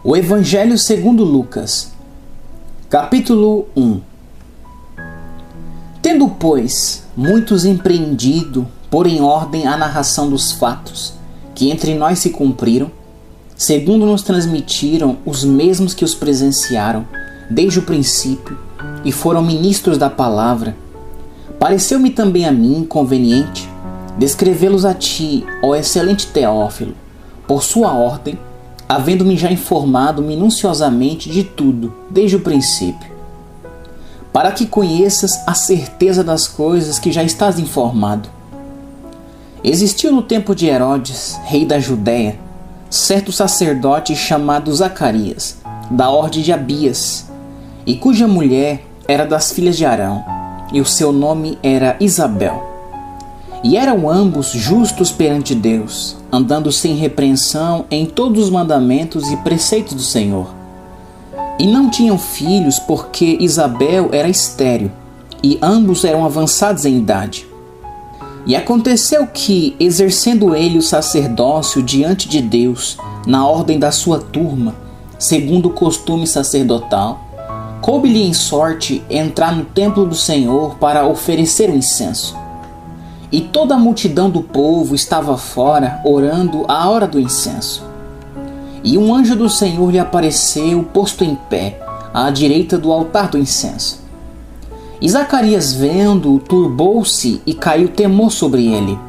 O Evangelho segundo Lucas, capítulo 1. Tendo, pois, muitos empreendido pôr em ordem a narração dos fatos que entre nós se cumpriram, segundo nos transmitiram os mesmos que os presenciaram desde o princípio e foram ministros da palavra, pareceu-me também a mim conveniente descrevê-los a ti, ó excelente Teófilo, por sua ordem, havendo-me já informado minuciosamente de tudo, desde o princípio, para que conheças a certeza das coisas que já estás informado. Existiu no tempo de Herodes, rei da Judéia, certo sacerdote chamado Zacarias, da ordem de Abias, e cuja mulher era das filhas de Arão, e o seu nome era Isabel. E eram ambos justos perante Deus, andando sem repreensão em todos os mandamentos e preceitos do Senhor. E não tinham filhos, porque Isabel era estéril, e ambos eram avançados em idade. E aconteceu que, exercendo ele o sacerdócio diante de Deus, na ordem da sua turma, segundo o costume sacerdotal, coube-lhe em sorte entrar no templo do Senhor para oferecer o incenso. E toda a multidão do povo estava fora, orando à hora do incenso. E um anjo do Senhor lhe apareceu, posto em pé, à direita do altar do incenso. E Zacarias, vendo-o, turbou-se e caiu temor sobre ele.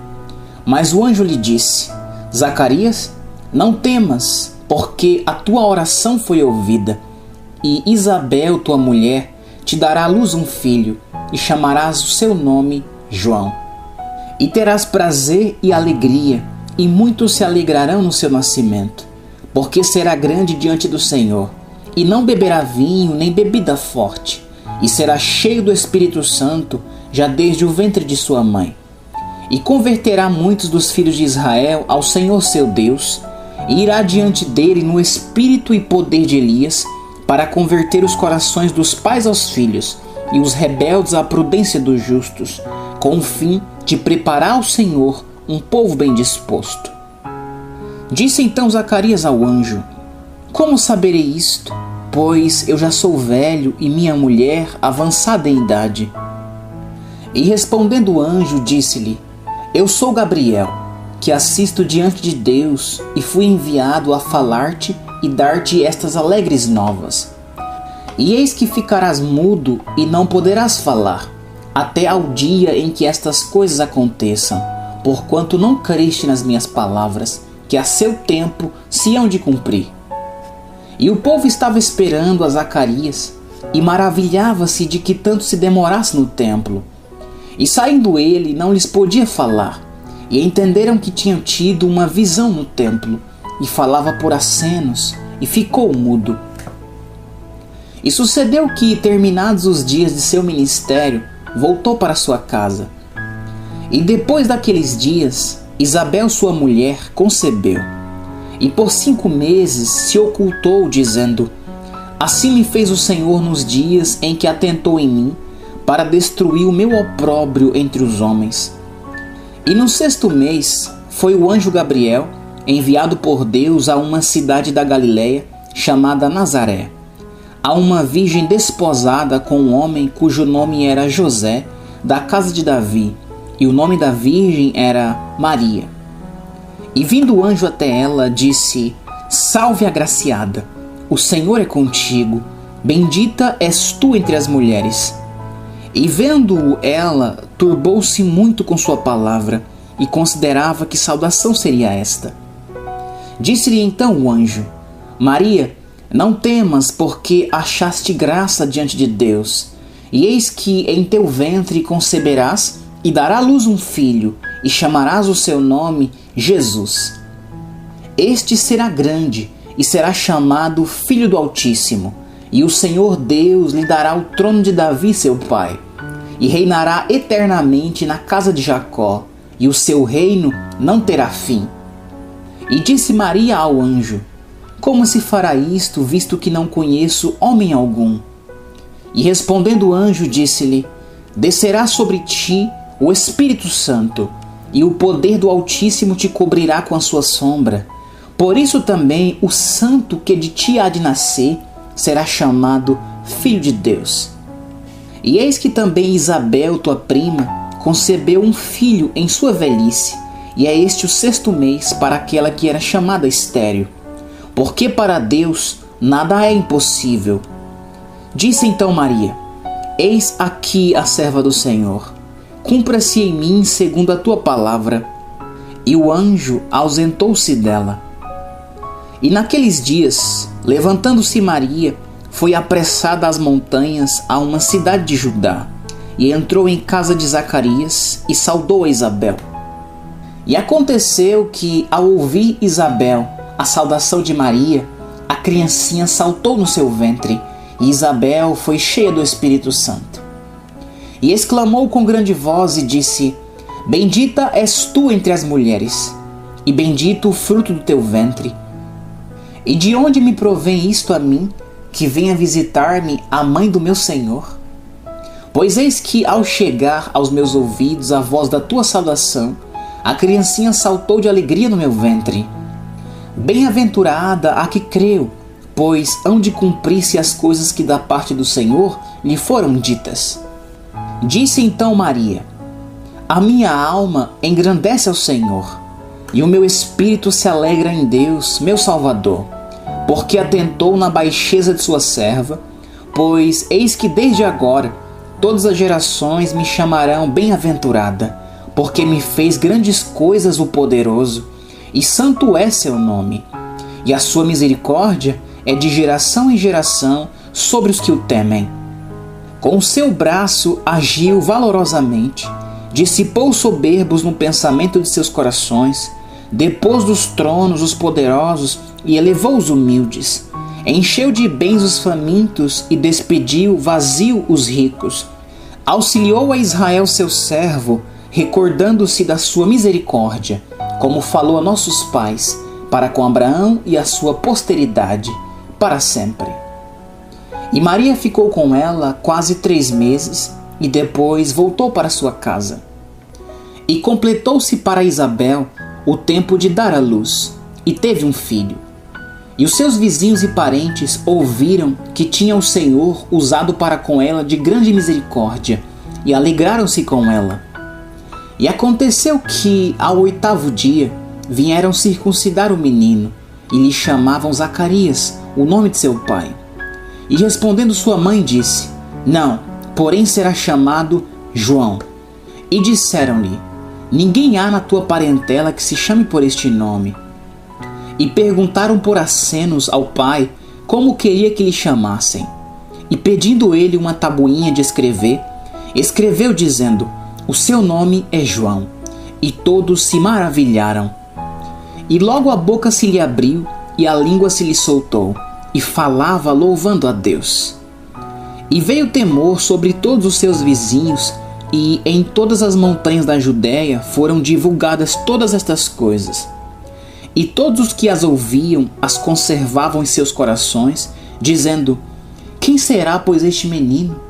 Mas o anjo lhe disse: Zacarias, não temas, porque a tua oração foi ouvida. E Isabel, tua mulher, te dará à luz um filho, e chamarás o seu nome João. E terás prazer e alegria, e muitos se alegrarão no seu nascimento, porque será grande diante do Senhor, e não beberá vinho nem bebida forte, e será cheio do Espírito Santo, já desde o ventre de sua mãe. E converterá muitos dos filhos de Israel ao Senhor seu Deus, e irá diante dele no espírito e poder de Elias, para converter os corações dos pais aos filhos, e os rebeldes à prudência dos justos, com o fim de preparar ao Senhor um povo bem disposto. Disse então Zacarias ao anjo: Como saberei isto? Pois eu já sou velho e minha mulher avançada em idade. E respondendo o anjo, disse-lhe: Eu sou Gabriel, que assisto diante de Deus, e fui enviado a falar-te e dar-te estas alegres novas. E eis que ficarás mudo e não poderás falar, até ao dia em que estas coisas aconteçam, porquanto não creste nas minhas palavras, que a seu tempo se hão de cumprir. E o povo estava esperando a Zacarias, e maravilhava-se de que tanto se demorasse no templo. E saindo ele, não lhes podia falar, e entenderam que tinham tido uma visão no templo, e falava por acenos, e ficou mudo. E sucedeu que, terminados os dias de seu ministério, voltou para sua casa. E depois daqueles dias, Isabel, sua mulher, concebeu. E por 5 meses se ocultou, dizendo: Assim me fez o Senhor nos dias em que atentou em mim, para destruir o meu opróbrio entre os homens. E no 6º mês foi o anjo Gabriel, enviado por Deus a uma cidade da Galiléia, chamada Nazaré, a uma virgem desposada com um homem cujo nome era José, da casa de Davi, e o nome da virgem era Maria. E vindo o anjo até ela, disse: Salve, agraciada, o Senhor é contigo, bendita és tu entre as mulheres. E vendo-o ela, turbou-se muito com sua palavra, e considerava que saudação seria esta. Disse-lhe então o anjo: Maria, não temas, porque achaste graça diante de Deus. E eis que em teu ventre conceberás e dará à luz um filho, e chamarás o seu nome Jesus. Este será grande, e será chamado Filho do Altíssimo. E o Senhor Deus lhe dará o trono de Davi seu pai, e reinará eternamente na casa de Jacó, e o seu reino não terá fim. E disse Maria ao anjo: Como se fará isto, visto que não conheço homem algum? E respondendo o anjo, disse-lhe: Descerá sobre ti o Espírito Santo, e o poder do Altíssimo te cobrirá com a sua sombra. Por isso também o santo que de ti há de nascer será chamado Filho de Deus. E eis que também Isabel, tua prima, concebeu um filho em sua velhice, e é este o 6º mês para aquela que era chamada estéril, porque para Deus nada é impossível. Disse então Maria: Eis aqui a serva do Senhor, cumpra-se em mim segundo a tua palavra. E o anjo ausentou-se dela. E naqueles dias, levantando-se Maria, foi apressada às montanhas a uma cidade de Judá, e entrou em casa de Zacarias e saudou a Isabel. E aconteceu que, ao ouvir Isabel a saudação de Maria, a criancinha saltou no seu ventre, e Isabel foi cheia do Espírito Santo. E exclamou com grande voz e disse: Bendita és tu entre as mulheres, e bendito o fruto do teu ventre. E de onde me provém isto a mim, que venha visitar-me a mãe do meu Senhor? Pois eis que, ao chegar aos meus ouvidos a voz da tua saudação, a criancinha saltou de alegria no meu ventre. Bem-aventurada a que creu, pois hão de cumprir-se as coisas que da parte do Senhor lhe foram ditas. Disse então Maria: A minha alma engrandece ao Senhor, e o meu espírito se alegra em Deus, meu Salvador, porque atentou na baixeza de sua serva, pois eis que desde agora todas as gerações me chamarão bem-aventurada, porque me fez grandes coisas o poderoso, e santo é seu nome. E a sua misericórdia é de geração em geração sobre os que o temem. Com o seu braço agiu valorosamente, dissipou os soberbos no pensamento de seus corações, depôs dos tronos os poderosos e elevou os humildes, encheu de bens os famintos e despediu vazio os ricos. Auxiliou a Israel seu servo, recordando-se da sua misericórdia, como falou a nossos pais, para com Abraão e a sua posteridade, para sempre. E Maria ficou com ela quase 3 meses, e depois voltou para sua casa. E completou-se para Isabel o tempo de dar à luz, e teve um filho. E os seus vizinhos e parentes ouviram que tinha o Senhor usado para com ela de grande misericórdia, e alegraram-se com ela. E aconteceu que, ao 8º dia, vieram circuncidar o menino, e lhe chamavam Zacarias, o nome de seu pai. E respondendo sua mãe disse: Não, porém será chamado João. E disseram-lhe: Ninguém há na tua parentela que se chame por este nome. E perguntaram por acenos ao pai como queria que lhe chamassem. E pedindo ele uma tabuinha de escrever, escreveu dizendo: O seu nome é João. E todos se maravilharam. E logo a boca se lhe abriu e a língua se lhe soltou, e falava louvando a Deus. E veio temor sobre todos os seus vizinhos, e em todas as montanhas da Judéia foram divulgadas todas estas coisas. E todos os que as ouviam as conservavam em seus corações, dizendo: Quem será, pois, este menino?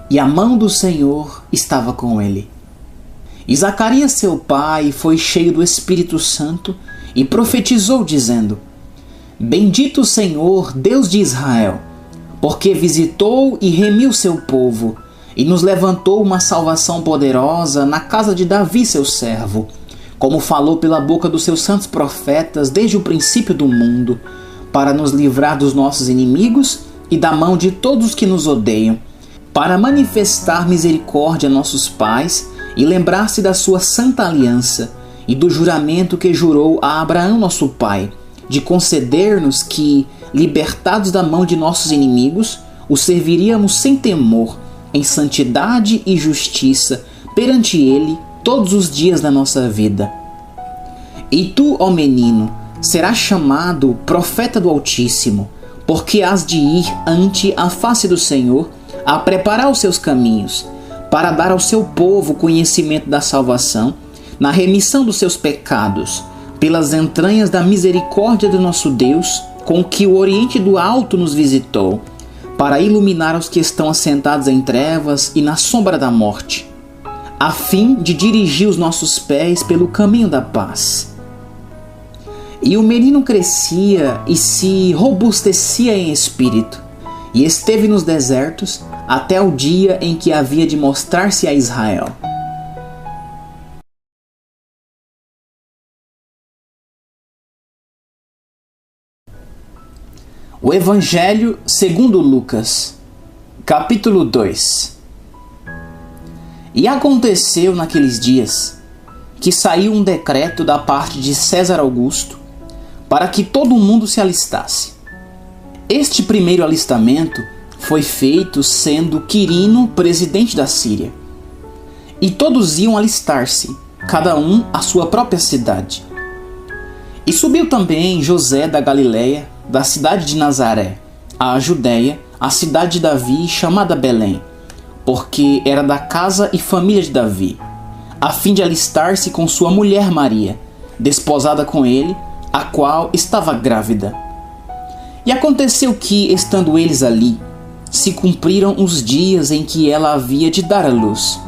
E a mão do Senhor estava com ele. E Zacarias seu pai foi cheio do Espírito Santo e profetizou dizendo: Bendito o Senhor, Deus de Israel, porque visitou e remiu seu povo, e nos levantou uma salvação poderosa na casa de Davi seu servo, como falou pela boca dos seus santos profetas desde o princípio do mundo, para nos livrar dos nossos inimigos e da mão de todos os que nos odeiam, para manifestar misericórdia a nossos pais e lembrar-se da sua santa aliança e do juramento que jurou a Abraão nosso pai, de conceder-nos que, libertados da mão de nossos inimigos, o serviríamos sem temor, em santidade e justiça perante ele todos os dias da nossa vida. E tu, ó menino, serás chamado profeta do Altíssimo, porque hás de ir ante a face do Senhor a preparar os seus caminhos, para dar ao seu povo conhecimento da salvação, na remissão dos seus pecados, pelas entranhas da misericórdia do nosso Deus, com que o Oriente do Alto nos visitou, para iluminar os que estão assentados em trevas e na sombra da morte, a fim de dirigir os nossos pés pelo caminho da paz. E o menino crescia e se robustecia em espírito, e esteve nos desertos até o dia em que havia de mostrar-se a Israel. O Evangelho segundo Lucas, capítulo 2. E aconteceu naqueles dias que saiu um decreto da parte de César Augusto para que todo mundo se alistasse. Este primeiro alistamento foi feito sendo Quirino presidente da Síria. E todos iam alistar-se, cada um à sua própria cidade. E subiu também José da Galiléia, da cidade de Nazaré, à Judéia, a cidade de Davi, chamada Belém, porque era da casa e família de Davi, a fim de alistar-se com sua mulher Maria, desposada com ele, a qual estava grávida. E aconteceu que, estando eles ali, se cumpriram os dias em que ela havia de dar à luz.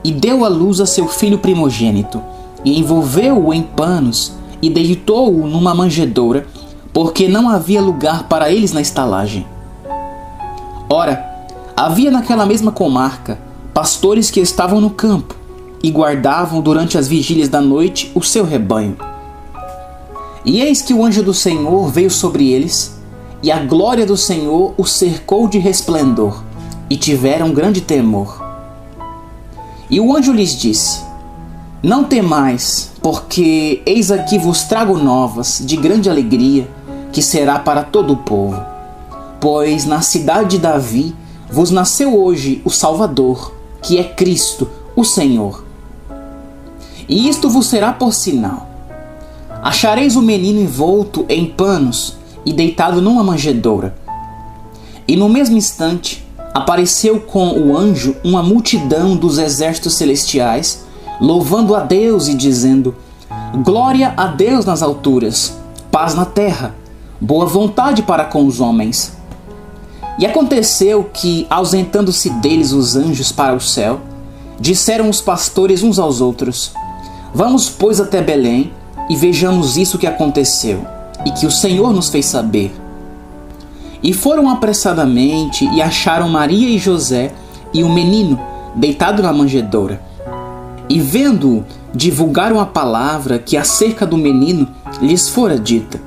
E deu à luz a seu filho primogênito, e envolveu-o em panos, e deitou-o numa manjedoura, porque não havia lugar para eles na estalagem. Ora, havia naquela mesma comarca pastores que estavam no campo, e guardavam durante as vigílias da noite o seu rebanho. E eis que o anjo do Senhor veio sobre eles, e a glória do Senhor os cercou de resplendor, e tiveram grande temor. E o anjo lhes disse: Não temais, porque eis aqui vos trago novas de grande alegria, que será para todo o povo. Pois na cidade de Davi vos nasceu hoje o Salvador, que é Cristo, o Senhor. E isto vos será por sinal: achareis o menino envolto em panos e deitado numa manjedoura. E no mesmo instante apareceu com o anjo uma multidão dos exércitos celestiais, louvando a Deus e dizendo: Glória a Deus nas alturas, paz na terra, boa vontade para com os homens. E aconteceu que, ausentando-se deles os anjos para o céu, disseram os pastores uns aos outros: Vamos, pois, até Belém, e vejamos isso que aconteceu, e que o Senhor nos fez saber. E foram apressadamente e acharam Maria e José e o menino deitado na manjedoura. E vendo-o, divulgaram a palavra que acerca do menino lhes fora dita.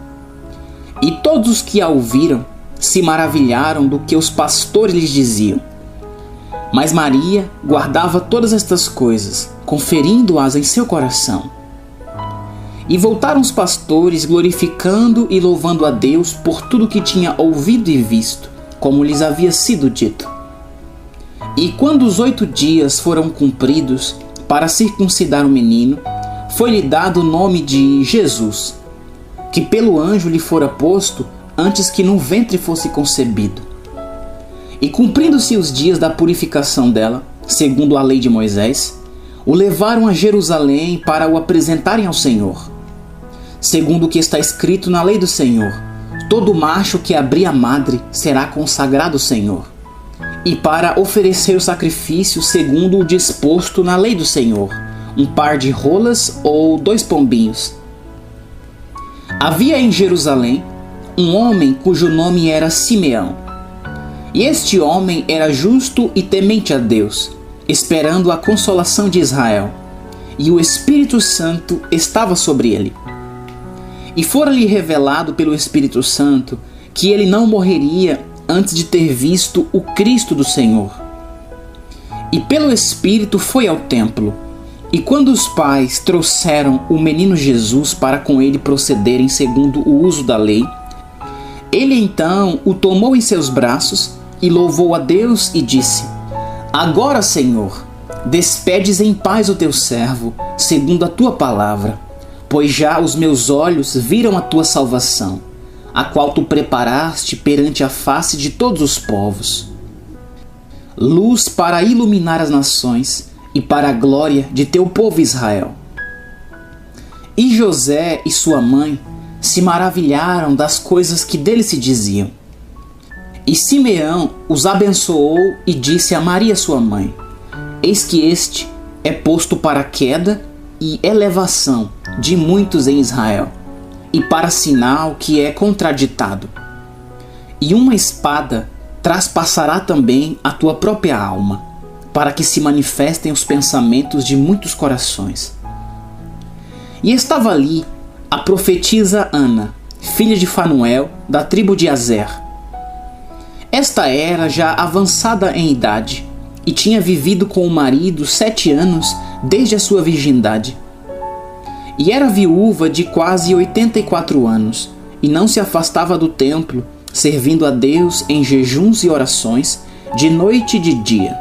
E todos os que a ouviram se maravilharam do que os pastores lhes diziam. Mas Maria guardava todas estas coisas, conferindo-as em seu coração. E voltaram os pastores, glorificando e louvando a Deus por tudo que tinha ouvido e visto, como lhes havia sido dito. E quando os 8 dias foram cumpridos para circuncidar o menino, foi-lhe dado o nome de Jesus, que pelo anjo lhe fora posto antes que no ventre fosse concebido. E cumprindo-se os dias da purificação dela, segundo a lei de Moisés, o levaram a Jerusalém para o apresentarem ao Senhor. Segundo o que está escrito na lei do Senhor, todo macho que abrir a madre será consagrado ao Senhor. E para oferecer o sacrifício segundo o disposto na lei do Senhor, um par de rolas ou 2 pombinhos. Havia em Jerusalém um homem cujo nome era Simeão. E este homem era justo e temente a Deus, esperando a consolação de Israel. E o Espírito Santo estava sobre ele. E fora-lhe revelado pelo Espírito Santo que ele não morreria antes de ter visto o Cristo do Senhor. E pelo Espírito foi ao templo. E quando os pais trouxeram o menino Jesus para com ele procederem segundo o uso da lei, ele então o tomou em seus braços e louvou a Deus e disse: Agora, Senhor, despedes em paz o teu servo, segundo a tua palavra, pois já os meus olhos viram a tua salvação, a qual tu preparaste perante a face de todos os povos, luz para iluminar as nações e para a glória de teu povo Israel. E José e sua mãe se maravilharam das coisas que dele se diziam. E Simeão os abençoou e disse a Maria sua mãe: Eis que este é posto para queda e elevação de muitos em Israel, e para sinal que é contraditado. E uma espada traspassará também a tua própria alma, para que se manifestem os pensamentos de muitos corações. E estava ali a profetisa Ana, filha de Fanuel, da tribo de Azer. Esta era já avançada em idade, e tinha vivido com o marido 7 anos desde a sua virgindade. E era viúva de quase 84 anos, e não se afastava do templo, servindo a Deus em jejuns e orações, de noite e de dia.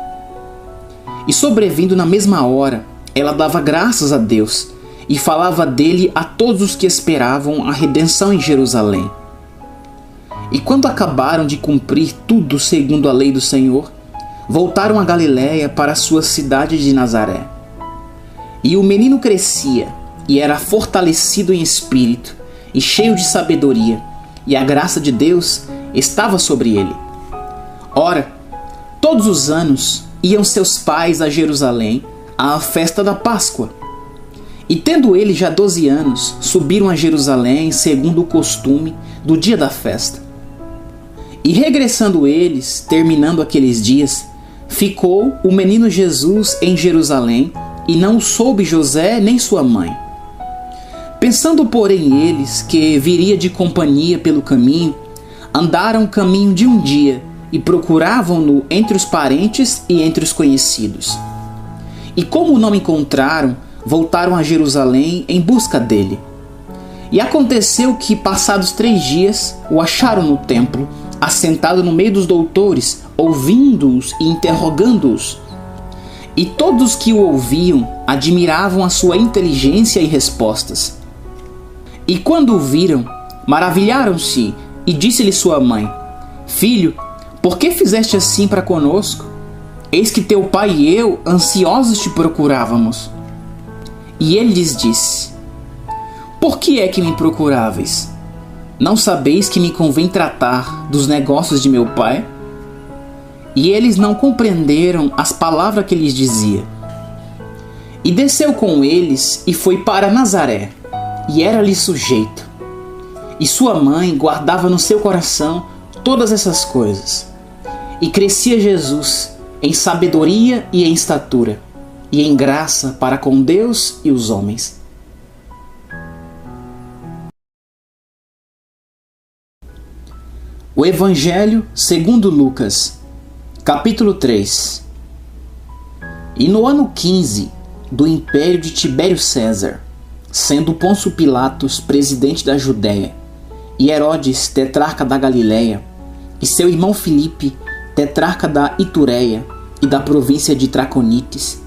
E sobrevindo na mesma hora, ela dava graças a Deus, e falava dele a todos os que esperavam a redenção em Jerusalém. E quando acabaram de cumprir tudo segundo a lei do Senhor, voltaram a Galiléia para a sua cidade de Nazaré. E o menino crescia, e era fortalecido em espírito, e cheio de sabedoria, e a graça de Deus estava sobre ele. Ora, todos os anos iam seus pais a Jerusalém à festa da Páscoa. E tendo ele já 12 anos, subiram a Jerusalém segundo o costume do dia da festa. E regressando eles, terminando aqueles dias, ficou o menino Jesus em Jerusalém, e não o soube José nem sua mãe. Pensando, porém, eles que viria de companhia pelo caminho, andaram o caminho de um dia e procuravam-no entre os parentes e entre os conhecidos. E como não encontraram, voltaram a Jerusalém em busca dele. E aconteceu que, passados 3 dias, o acharam no templo, assentado no meio dos doutores, ouvindo-os e interrogando-os. E todos que o ouviam admiravam a sua inteligência e respostas. E quando o viram, maravilharam-se, e disse-lhe sua mãe: Filho, por que fizeste assim para conosco? Eis que teu pai e eu, ansiosos, te procurávamos. E ele lhes disse: Por que é que me procuráveis? Não sabeis que me convém tratar dos negócios de meu pai? E eles não compreenderam as palavras que lhes dizia. E desceu com eles e foi para Nazaré, e era-lhe sujeito. E sua mãe guardava no seu coração todas essas coisas. E crescia Jesus em sabedoria e em estatura, e em graça para com Deus e os homens. O Evangelho segundo Lucas, capítulo 3. E no ano 15 do império de Tibério César, sendo Pôncio Pilatos presidente da Judéia, e Herodes tetrarca da Galiléia, e seu irmão Filipe tetrarca da Itureia e da província de Traconites,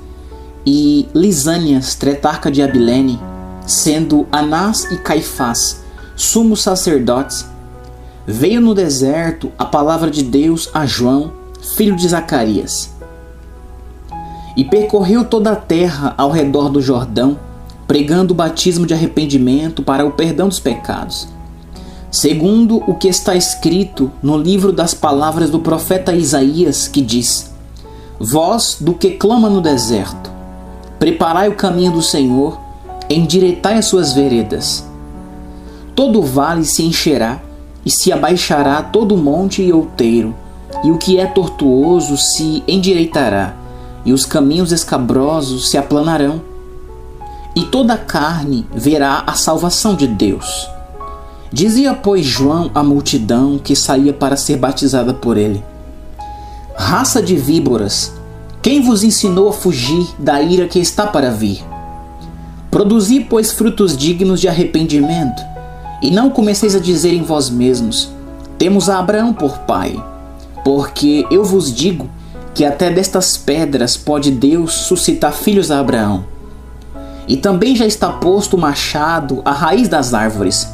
e Lisânias tetrarca de Abilene, sendo Anás e Caifás sumos sacerdotes, veio no deserto a palavra de Deus a João, filho de Zacarias. E percorreu toda a terra ao redor do Jordão, pregando o batismo de arrependimento para o perdão dos pecados, segundo o que está escrito no livro das palavras do profeta Isaías, que diz: Voz do que clama no deserto, preparai o caminho do Senhor, endireitai as suas veredas. Todo o vale se encherá, e se abaixará todo o monte e outeiro, e o que é tortuoso se endireitará, e os caminhos escabrosos se aplanarão. E toda a carne verá a salvação de Deus. Dizia, pois, João à multidão que saía para ser batizada por ele: Raça de víboras, quem vos ensinou a fugir da ira que está para vir? Produzi, pois, frutos dignos de arrependimento, e não comeceis a dizer em vós mesmos: Temos a Abraão por pai. Porque eu vos digo que até destas pedras pode Deus suscitar filhos a Abraão. E também já está posto o machado à raiz das árvores.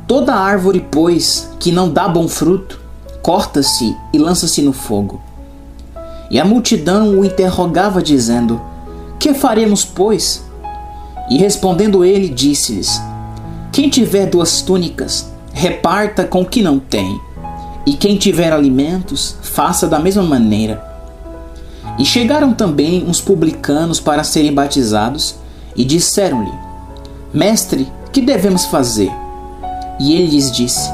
Toda árvore, pois, que não dá bom fruto, corta-se e lança-se no fogo. E a multidão o interrogava, dizendo: Que faremos, pois? E respondendo ele, disse-lhes: Quem tiver 2 túnicas, reparta com o que não tem. E quem tiver alimentos, faça da mesma maneira. E chegaram também uns publicanos para serem batizados, e disseram-lhe: Mestre, que devemos fazer? E ele lhes disse: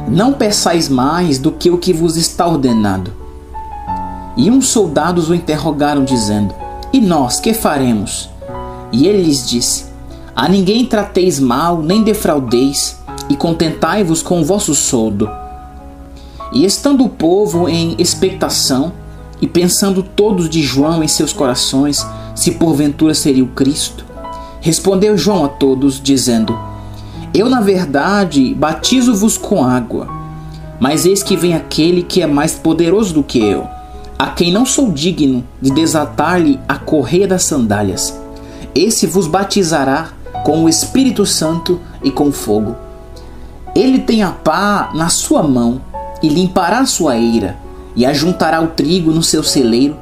não peçais mais do que o que vos está ordenado. E uns soldados o interrogaram, dizendo: e nós, que faremos? E ele lhes disse: a ninguém trateis mal, nem defraudeis, e contentai-vos com o vosso soldo. E estando o povo em expectação, e pensando todos de João em seus corações, se porventura seria o Cristo, respondeu João a todos, dizendo: eu, na verdade, batizo-vos com água, mas eis que vem aquele que é mais poderoso do que eu, a quem não sou digno de desatar-lhe a correia das sandálias. Esse vos batizará com o Espírito Santo e com fogo. Ele tem a pá na sua mão, e limpará a sua eira, e ajuntará o trigo no seu celeiro,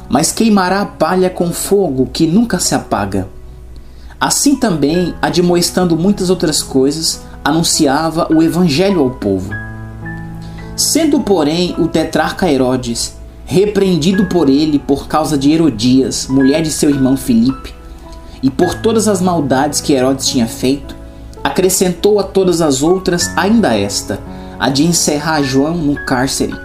mas queimará a palha com fogo que nunca se apaga. Assim também, admoestando muitas outras coisas, anunciava o evangelho ao povo. Sendo, porém, o tetrarca Herodes repreendido por ele por causa de Herodias, mulher de seu irmão Filipe, e por todas as maldades que Herodes tinha feito, acrescentou a todas as outras ainda esta, a de encerrar João no cárcere.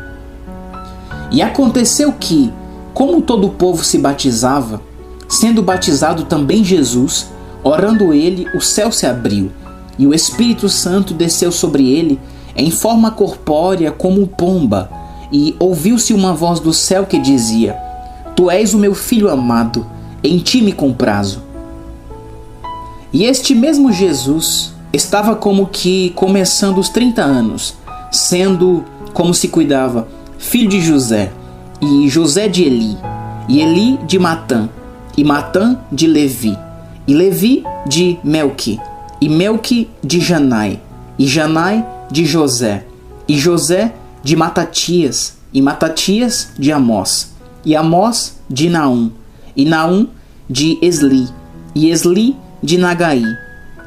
E aconteceu que, como todo o povo se batizava, sendo batizado também Jesus, orando ele, o céu se abriu, e o Espírito Santo desceu sobre ele em forma corpórea como pomba, e ouviu-se uma voz do céu que dizia: Tu és o meu filho amado, em ti me comprazo. E este mesmo Jesus estava como que começando os 30 anos, sendo, como se cuidava, filho de José, e José de Eli, e Eli de Matã, e Matã de Levi, e Levi de Melqui, e Melqui de Janai, e Janai de José, e José de Matatias, e Matatias de Amós, e Amós de Naum, e Naum de Esli, e Esli de Nagai,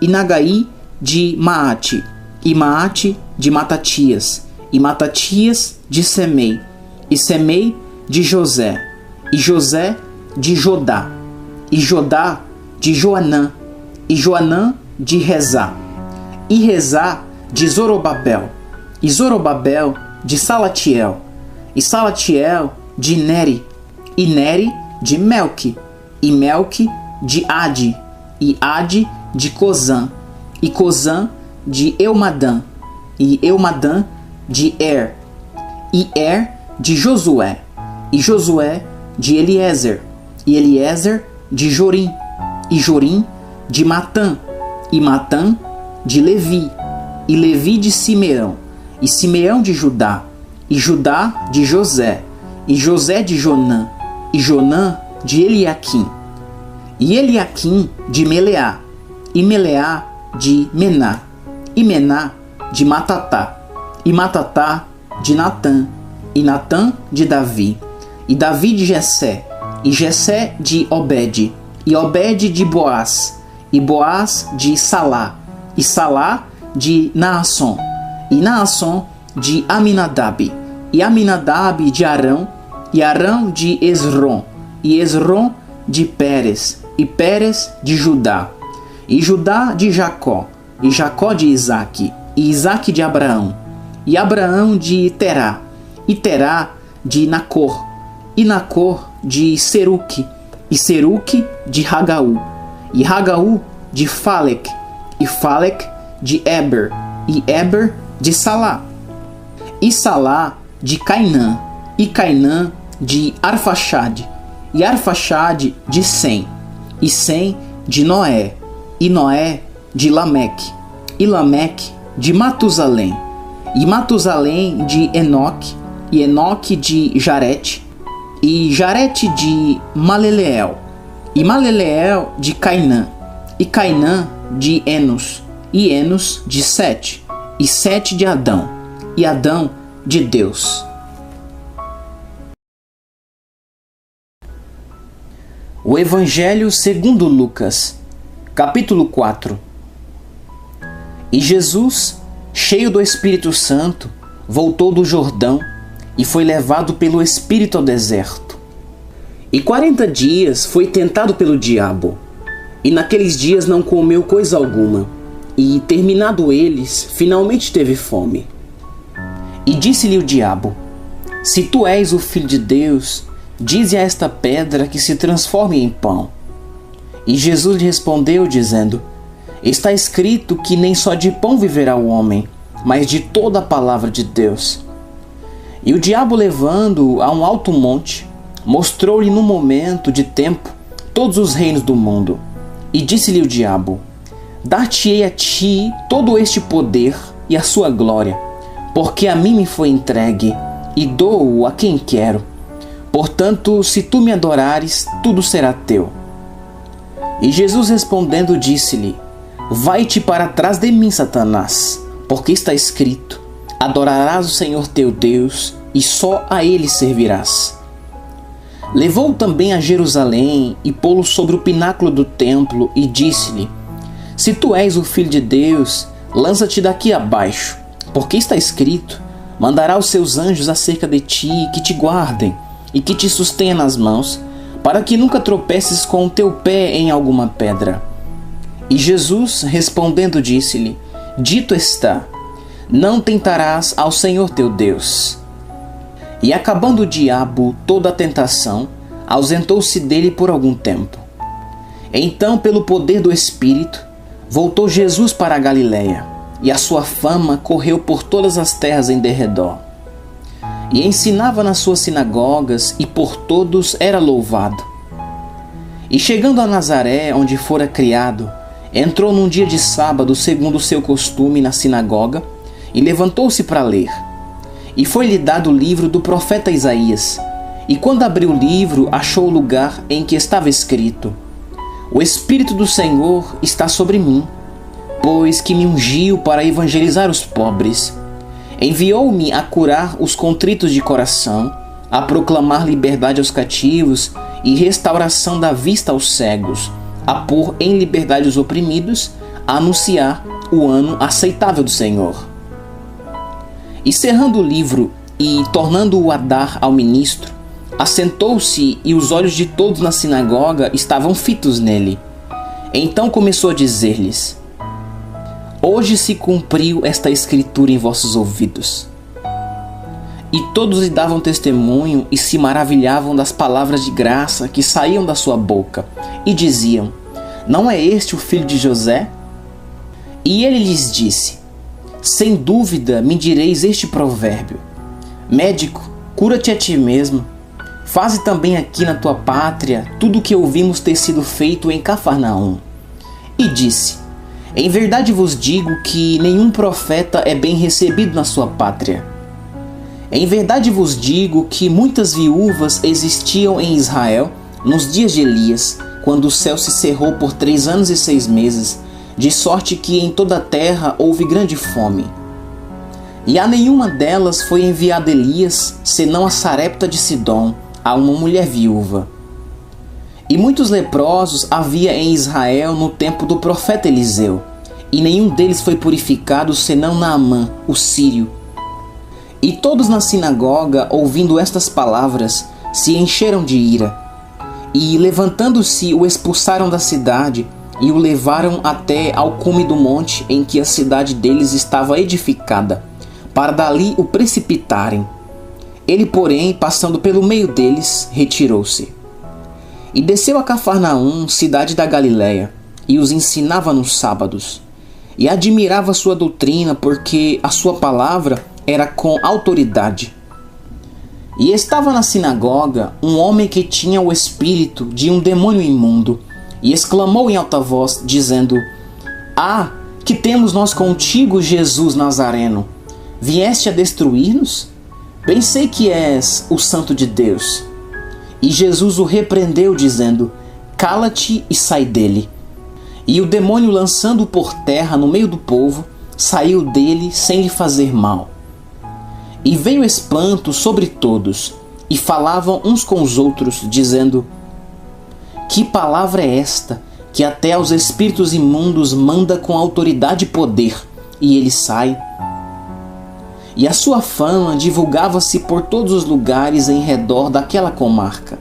e Nagai de Maate, e Maate de Matatias, e Matatias de Semei, e Semei de José, e José de Jodá, e Jodá de Joanã, e Joanã de Rezá, e Rezá de Zorobabel, e Zorobabel de Salatiel, e Salatiel de Neri, e Neri de Melqui, e Melqui de Ade, e Ade de Cozã, e Cozã de Eumadã, e Eumadã de e de Josué, e Josué de Eliezer, e Eliezer de Jorim, e Jorim de Matã, e Matã de Levi, e Levi de Simeão, e Simeão de Judá, e Judá de José, e José de Jonã, e Jonã de Eliaquim, e Eliaquim de Meleá, e Meleá de Mená, e Mená de Matatá, e Matatá de Natã, e Natã de Davi, e Davi de Jessé, e Jessé de Obed, e Obed de Boaz, e Boaz de Salá, e Salá de Naasson, e Naasson de Aminadab, e Aminadab de Arão, e Arão de Esrom, e Esrom de Pérez, e Pérez de Judá, e Judá de Jacó, e Jacó de Isaque, e Isaque de Abraão, e Abraão de Terá, e Terá de Nacor, e Nacor de Seruque, e Seruque de Ragaú, e Ragaú de Falec, e Falec de Eber, e Eber de Salá, e Salá de Cainã, e Cainã de Arfaxade, e Arfaxade de Sem, e Sem de Noé, e Noé de Lameque, e Lameque de Matusalém, e Matusalém de Enoque, e Enoque de Jarete, e Jarete de Maleleel, e Maleleel de Cainã, e Cainã de Enos, e Enos de Sete, e Sete de Adão, e Adão de Deus. O Evangelho segundo Lucas, capítulo 4. E Jesus, cheio do Espírito Santo, voltou do Jordão e foi levado pelo Espírito ao deserto. E 40 dias foi tentado pelo diabo, e naqueles dias não comeu coisa alguma. e, terminado eles, finalmente teve fome. E disse-lhe o diabo: Se tu és o Filho de Deus, dize a esta pedra que se transforme em pão. E Jesus lhe respondeu, dizendo: Está escrito que nem só de pão viverá o homem, mas de toda a palavra de Deus. E o diabo, levando-o a um alto monte, mostrou-lhe num momento de tempo todos os reinos do mundo. E disse-lhe o diabo: Dar-te-ei a ti todo este poder e a sua glória, porque a mim me foi entregue, e dou-o a quem quero. Portanto, se tu me adorares, tudo será teu. E Jesus respondendo disse-lhe: Vai-te para trás de mim, Satanás, porque está escrito: Adorarás o Senhor teu Deus, e só a ele servirás. Levou-o também a Jerusalém, e pô-lo sobre o pináculo do templo, e disse-lhe: Se tu és o Filho de Deus, lança-te daqui abaixo, porque está escrito: Mandará os seus anjos acerca de ti, que te guardem, e que te sustenham nas mãos, para que nunca tropeces com o teu pé em alguma pedra. E Jesus, respondendo, disse-lhe: Dito está, não tentarás ao Senhor teu Deus. E acabando o diabo toda a tentação, ausentou-se dele por algum tempo. Então, pelo poder do Espírito, voltou Jesus para a Galiléia, e a sua fama correu por todas as terras em derredor. E ensinava nas suas sinagogas, e por todos era louvado. E chegando a Nazaré, onde fora criado, entrou num dia de sábado, segundo o seu costume, na sinagoga, e levantou-se para ler. E foi-lhe dado o livro do profeta Isaías. E quando abriu o livro, achou o lugar em que estava escrito: O Espírito do Senhor está sobre mim, pois que me ungiu para evangelizar os pobres. Enviou-me a curar os contritos de coração, a proclamar liberdade aos cativos e restauração da vista aos cegos, a pôr em liberdade os oprimidos, a anunciar o ano aceitável do Senhor. E cerrando o livro e tornando-o a dar ao ministro, assentou-se, e os olhos de todos na sinagoga estavam fitos nele. Então começou a dizer-lhes: Hoje se cumpriu esta escritura em vossos ouvidos. E todos lhe davam testemunho e se maravilhavam das palavras de graça que saíam da sua boca, e diziam: Não é este o filho de José? E ele lhes disse: Sem dúvida me direis este provérbio: Médico, cura-te a ti mesmo. Faze também aqui na tua pátria tudo o que ouvimos ter sido feito em Cafarnaum. E disse: Em verdade vos digo que nenhum profeta é bem recebido na sua pátria. Em verdade vos digo que muitas viúvas existiam em Israel nos dias de Elias, quando o céu se cerrou por 3 anos e 6 meses, de sorte que em toda a terra houve grande fome. E a nenhuma delas foi enviado Elias, senão a Sarepta de Sidom, a uma mulher viúva. E muitos leprosos havia em Israel no tempo do profeta Eliseu, e nenhum deles foi purificado senão Naamã, o sírio. E todos na sinagoga, ouvindo estas palavras, se encheram de ira. E levantando-se, o expulsaram da cidade, e o levaram até ao cume do monte em que a cidade deles estava edificada, para dali o precipitarem. Ele, porém, passando pelo meio deles, retirou-se. E desceu a Cafarnaum, cidade da Galiléia, e os ensinava nos sábados. E admirava sua doutrina, porque a sua palavra era com autoridade. E estava na sinagoga um homem que tinha o espírito de um demônio imundo, e exclamou em alta voz, dizendo: Ah, que temos nós contigo, Jesus Nazareno? Vieste a destruir-nos? Bem sei que és o Santo de Deus. E Jesus o repreendeu, dizendo: Cala-te e sai dele. E o demônio, lançando-o por terra no meio do povo, saiu dele sem lhe fazer mal. E veio espanto sobre todos, e falavam uns com os outros, dizendo: Que palavra é esta, que até aos espíritos imundos manda com autoridade e poder, e ele sai? E a sua fama divulgava-se por todos os lugares em redor daquela comarca.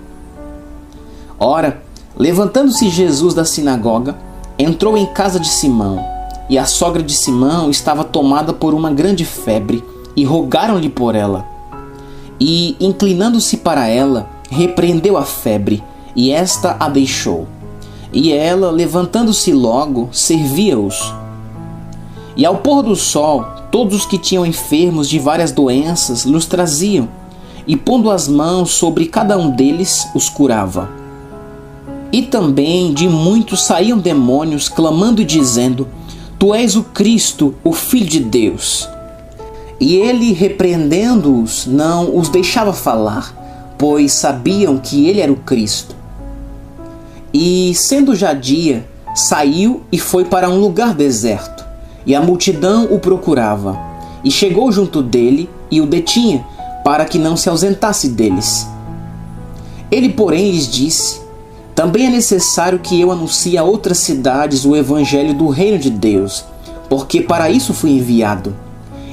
Ora, levantando-se Jesus da sinagoga, entrou em casa de Simão, e a sogra de Simão estava tomada por uma grande febre, e rogaram-lhe por ela. E, inclinando-se para ela, repreendeu a febre, e esta a deixou. E ela, levantando-se logo, servia-os. E ao pôr do sol, todos os que tinham enfermos de várias doenças lhes traziam, e pondo as mãos sobre cada um deles, os curava. E também de muitos saíam demônios, clamando e dizendo: Tu és o Cristo, o Filho de Deus. E ele, repreendendo-os, não os deixava falar, pois sabiam que ele era o Cristo. E, sendo já dia, saiu e foi para um lugar deserto, e a multidão o procurava, e chegou junto dele e o detinha, para que não se ausentasse deles. Ele, porém, lhes disse: Também é necessário que eu anuncie a outras cidades o evangelho do reino de Deus, porque para isso fui enviado.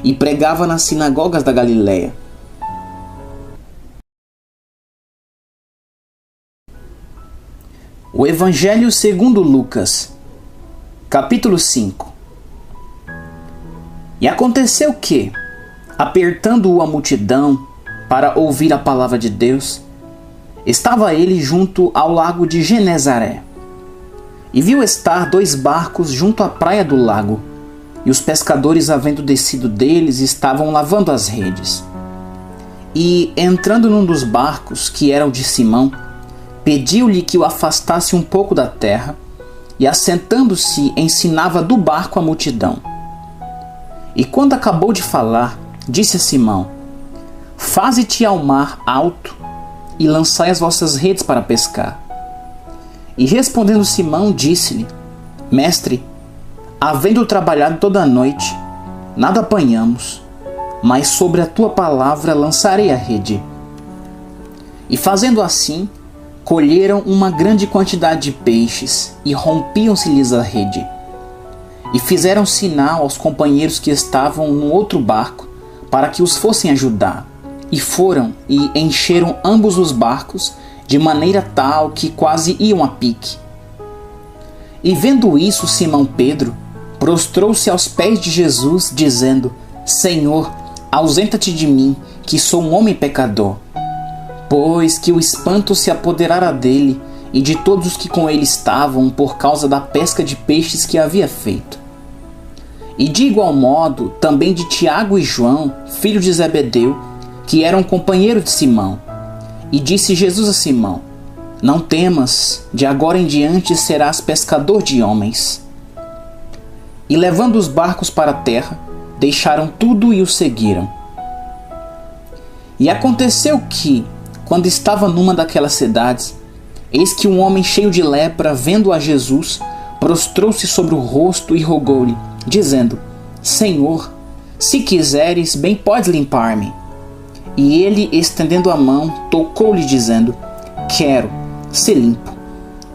E pregava nas sinagogas da Galiléia. O Evangelho segundo Lucas, capítulo 5. E aconteceu que, apertando-o a multidão para ouvir a palavra de Deus, estava ele junto ao lago de Genezaré. E viu estar 2 barcos junto à praia do lago, e os pescadores, havendo descido deles, estavam lavando as redes. E, entrando num dos barcos, que era o de Simão, pediu-lhe que o afastasse um pouco da terra, e, assentando-se, ensinava do barco a multidão. E quando acabou de falar, disse a Simão: Faze-te ao mar alto, e lançai as vossas redes para pescar. E respondendo Simão, disse-lhe: Mestre, havendo trabalhado toda a noite, nada apanhamos, mas sobre a tua palavra lançarei a rede. E fazendo assim, colheram uma grande quantidade de peixes, e rompiam-se-lhes a rede. E fizeram sinal aos companheiros que estavam no outro barco, para que os fossem ajudar. E foram e encheram ambos os barcos, de maneira tal que quase iam a pique. E vendo isso, Simão Pedro prostrou-se aos pés de Jesus, dizendo: Senhor, ausenta-te de mim, que sou um homem pecador. Pois que o espanto se apoderara dele e de todos os que com ele estavam, por causa da pesca de peixes que havia feito. E de igual modo, também de Tiago e João, filho de Zebedeu, que eram companheiros de Simão. E disse Jesus a Simão: Não temas, de agora em diante serás pescador de homens. E levando os barcos para a terra, deixaram tudo e o seguiram. E aconteceu que, quando estava numa daquelas cidades, eis que um homem cheio de lepra, vendo a Jesus, prostrou-se sobre o rosto e rogou-lhe, dizendo: Senhor, se quiseres, bem podes limpar-me. E ele, estendendo a mão, tocou-lhe, dizendo: Quero, sê limpo.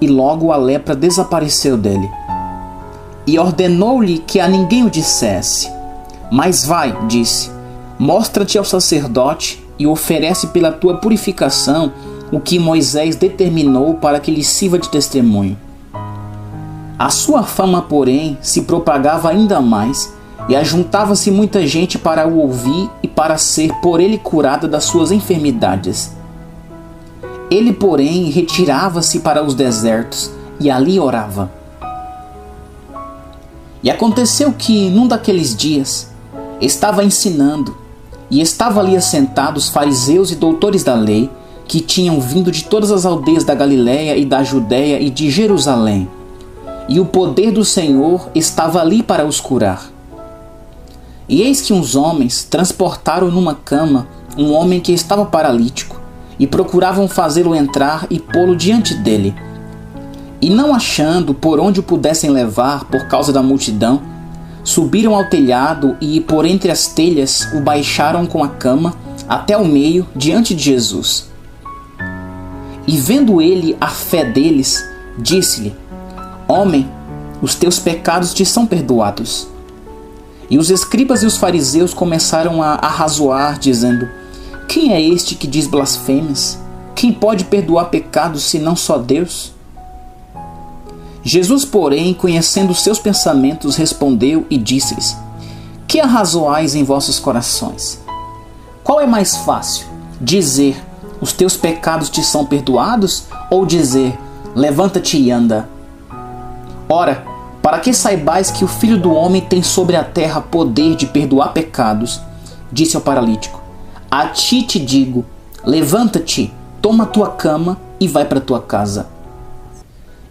E logo a lepra desapareceu dele. E ordenou-lhe que a ninguém o dissesse. Mas vai, disse, mostra-te ao sacerdote e oferece pela tua purificação o que Moisés determinou para que lhe sirva de testemunho. A sua fama, porém, se propagava ainda mais, e ajuntava-se muita gente para o ouvir e para ser por ele curada das suas enfermidades. Ele, porém, retirava-se para os desertos e ali orava. E aconteceu que, num daqueles dias, estava ensinando, e estavam ali assentados fariseus e doutores da lei, que tinham vindo de todas as aldeias da Galiléia e da Judéia e de Jerusalém. E o poder do Senhor estava ali para os curar. E eis que uns homens transportaram numa cama um homem que estava paralítico, e procuravam fazê-lo entrar e pô-lo diante dele. E não achando por onde o pudessem levar por causa da multidão, subiram ao telhado e, por entre as telhas, o baixaram com a cama até o meio diante de Jesus. E vendo ele a fé deles, disse-lhe: Homem, os teus pecados te são perdoados. E os escribas e os fariseus começaram a arrazoar, dizendo: Quem é este que diz blasfêmias? Quem pode perdoar pecados senão só Deus? Jesus, porém, conhecendo seus pensamentos, respondeu e disse-lhes: Que arrazoais em vossos corações? Qual é mais fácil, dizer: Os teus pecados te são perdoados, ou dizer: Levanta-te e anda? Ora, para que saibais que o Filho do Homem tem sobre a terra poder de perdoar pecados, disse ao paralítico: A ti te digo, levanta-te, toma a tua cama e vai para tua casa.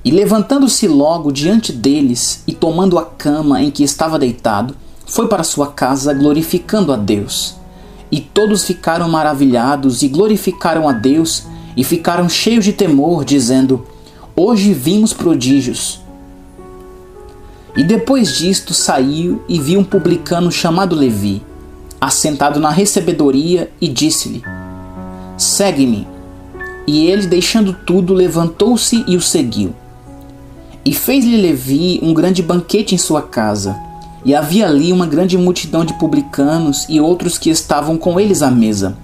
E levantando-se logo diante deles e tomando a cama em que estava deitado, foi para sua casa glorificando a Deus. E todos ficaram maravilhados e glorificaram a Deus e ficaram cheios de temor, dizendo: Hoje vimos prodígios. E depois disto saiu e viu um publicano chamado Levi, assentado na recebedoria, e disse-lhe: Segue-me. E ele, deixando tudo, levantou-se e o seguiu. E fez-lhe Levi um grande banquete em sua casa, e havia ali uma grande multidão de publicanos e outros que estavam com eles à mesa.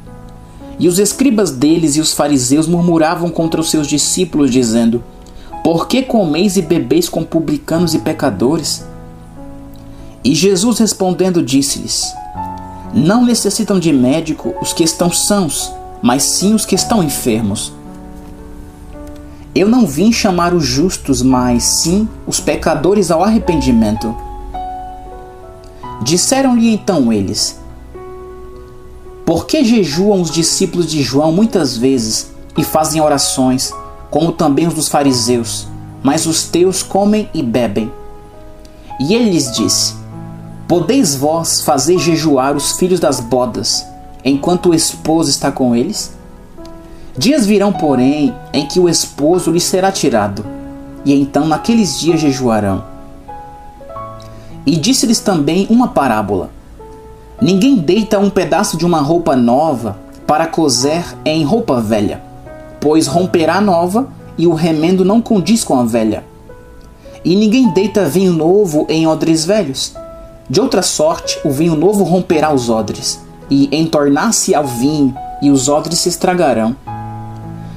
E os escribas deles e os fariseus murmuravam contra os seus discípulos, dizendo: Por que comeis e bebeis com publicanos e pecadores? E Jesus respondendo disse-lhes: Não necessitam de médico os que estão sãos, mas sim os que estão enfermos. Eu não vim chamar os justos, mas sim os pecadores ao arrependimento. Disseram-lhe então eles: Por que jejuam os discípulos de João muitas vezes e fazem orações, como também os dos fariseus, mas os teus comem e bebem? E ele lhes disse: Podeis vós fazer jejuar os filhos das bodas, enquanto o esposo está com eles? Dias virão, porém, em que o esposo lhes será tirado, e então naqueles dias jejuarão. E disse-lhes também uma parábola: Ninguém deita um pedaço de uma roupa nova para coser em roupa velha, pois romperá a nova, e o remendo não condiz com a velha. E ninguém deita vinho novo em odres velhos. De outra sorte, o vinho novo romperá os odres, e entornar-se ao vinho, e os odres se estragarão.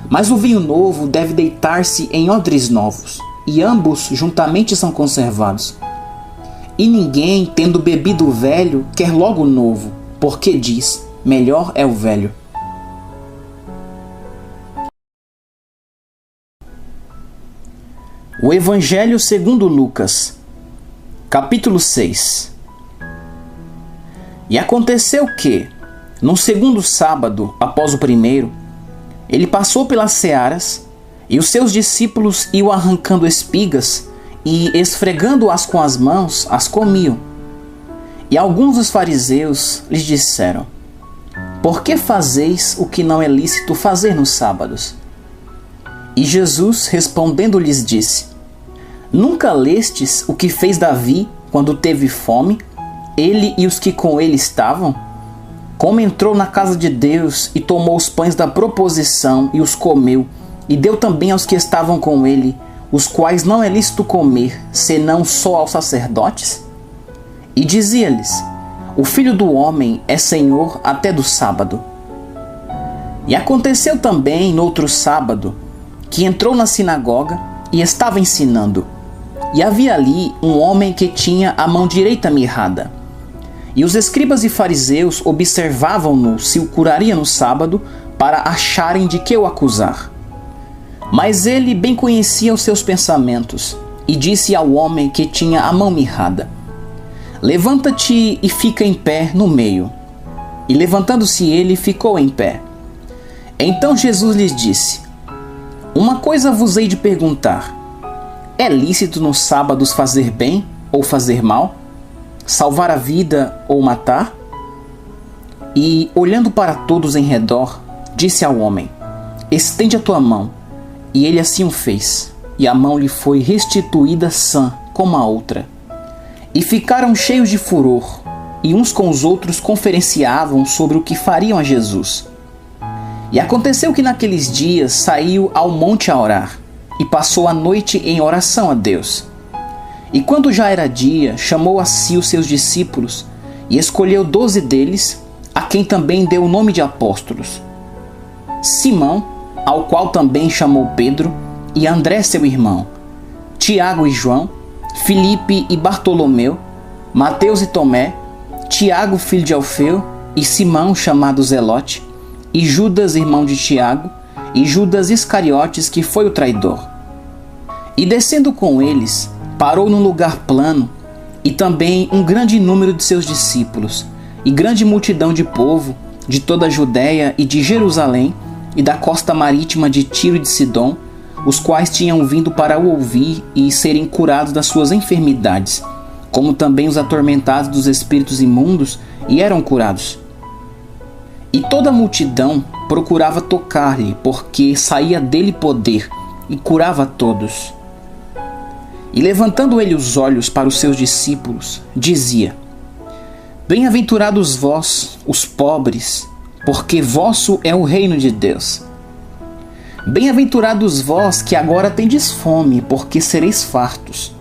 Mas o vinho novo deve deitar-se em odres novos, e ambos juntamente são conservados. E ninguém, tendo bebido o velho, quer logo o novo, porque diz: Melhor é o velho. O Evangelho segundo Lucas, capítulo 6. E aconteceu que, no segundo sábado após o primeiro, ele passou pelas searas, e os seus discípulos iam arrancando espigas e, esfregando-as com as mãos, as comiam. E alguns dos fariseus lhes disseram: Por que fazeis o que não é lícito fazer nos sábados? E Jesus, respondendo, lhes disse: Nunca lestes o que fez Davi quando teve fome, ele e os que com ele estavam? Como entrou na casa de Deus e tomou os pães da proposição e os comeu, e deu também aos que estavam com ele, os quais não é lícito comer, senão só aos sacerdotes? E dizia-lhes: O Filho do Homem é Senhor até do sábado. E aconteceu também, no outro sábado, que entrou na sinagoga e estava ensinando. E havia ali um homem que tinha a mão direita mirrada. E os escribas e fariseus observavam-no se o curaria no sábado, para acharem de que o acusar. Mas ele bem conhecia os seus pensamentos, e disse ao homem que tinha a mão mirrada: Levanta-te e fica em pé no meio. E levantando-se ele, ficou em pé. Então Jesus lhes disse: Uma coisa vos hei de perguntar: É lícito nos sábados fazer bem ou fazer mal? Salvar a vida ou matar? E, olhando para todos em redor, disse ao homem: Estende a tua mão. E ele assim o fez, e a mão lhe foi restituída sã como a outra. E ficaram cheios de furor, e uns com os outros conferenciavam sobre o que fariam a Jesus. E aconteceu que naqueles dias saiu ao monte a orar, e passou a noite em oração a Deus. E quando já era dia, chamou a si os seus discípulos, e escolheu 12 deles, a quem também deu o nome de apóstolos: Simão, ao qual também chamou Pedro, e André seu irmão, Tiago e João, Filipe e Bartolomeu, Mateus e Tomé, Tiago, filho de Alfeu, e Simão, chamado Zelote, e Judas, irmão de Tiago, e Judas Iscariotes, que foi o traidor. E descendo com eles, parou num lugar plano, e também um grande número de seus discípulos, e grande multidão de povo, de toda a Judéia e de Jerusalém, e da costa marítima de Tiro e de Sidom, os quais tinham vindo para o ouvir e serem curados das suas enfermidades, como também os atormentados dos espíritos imundos, e eram curados. E toda a multidão procurava tocar-lhe, porque saía dele poder, e curava a todos. E levantando ele os olhos para os seus discípulos, dizia: Bem-aventurados vós, os pobres, porque vosso é o reino de Deus. Bem-aventurados vós que agora tendes fome, porque sereis fartos.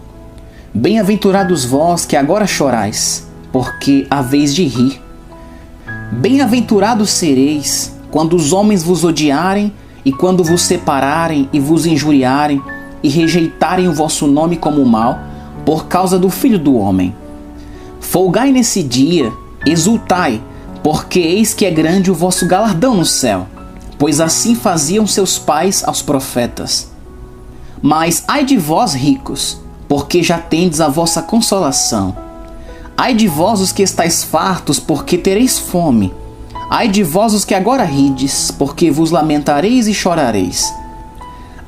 Bem-aventurados vós que agora chorais, porque haveis de rir. Bem-aventurados sereis quando os homens vos odiarem e quando vos separarem e vos injuriarem e rejeitarem o vosso nome como mal, por causa do Filho do Homem. Folgai nesse dia, exultai, porque eis que é grande o vosso galardão no céu, pois assim faziam seus pais aos profetas. Mas ai de vós, ricos, porque já tendes a vossa consolação. Ai de vós os que estáis fartos, porque tereis fome. Ai de vós os que agora rides, porque vos lamentareis e chorareis.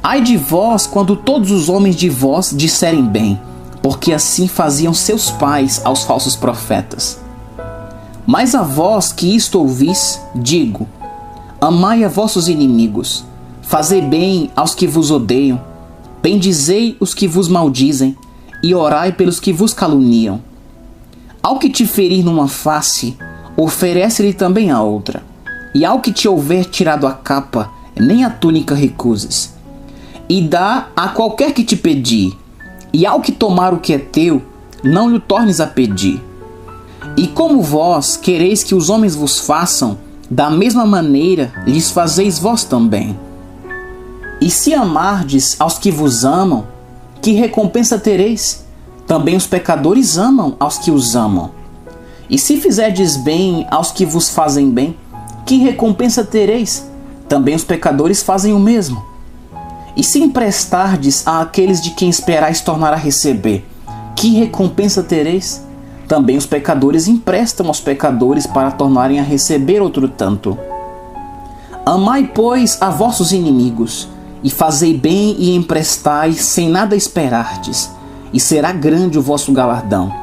Ai de vós quando todos os homens de vós disserem bem, porque assim faziam seus pais aos falsos profetas. Mas a vós que isto ouvis, digo: amai a vossos inimigos, fazei bem aos que vos odeiam, bendizei os que vos maldizem, e orai pelos que vos caluniam. Ao que te ferir numa face, oferece-lhe também a outra, e ao que te houver tirado a capa, nem a túnica recuses. E dá a qualquer que te pedir, e ao que tomar o que é teu, não lhe tornes a pedir. E como vós quereis que os homens vos façam, da mesma maneira lhes fazeis vós também. E se amardes aos que vos amam, que recompensa tereis? Também os pecadores amam aos que os amam. E se fizerdes bem aos que vos fazem bem, que recompensa tereis? Também os pecadores fazem o mesmo. E se emprestardes àqueles de quem esperais tornar a receber, que recompensa tereis? Também os pecadores emprestam aos pecadores para tornarem a receber outro tanto. Amai, pois, a vossos inimigos, e fazei bem e emprestai sem nada esperardes, e será grande o vosso galardão,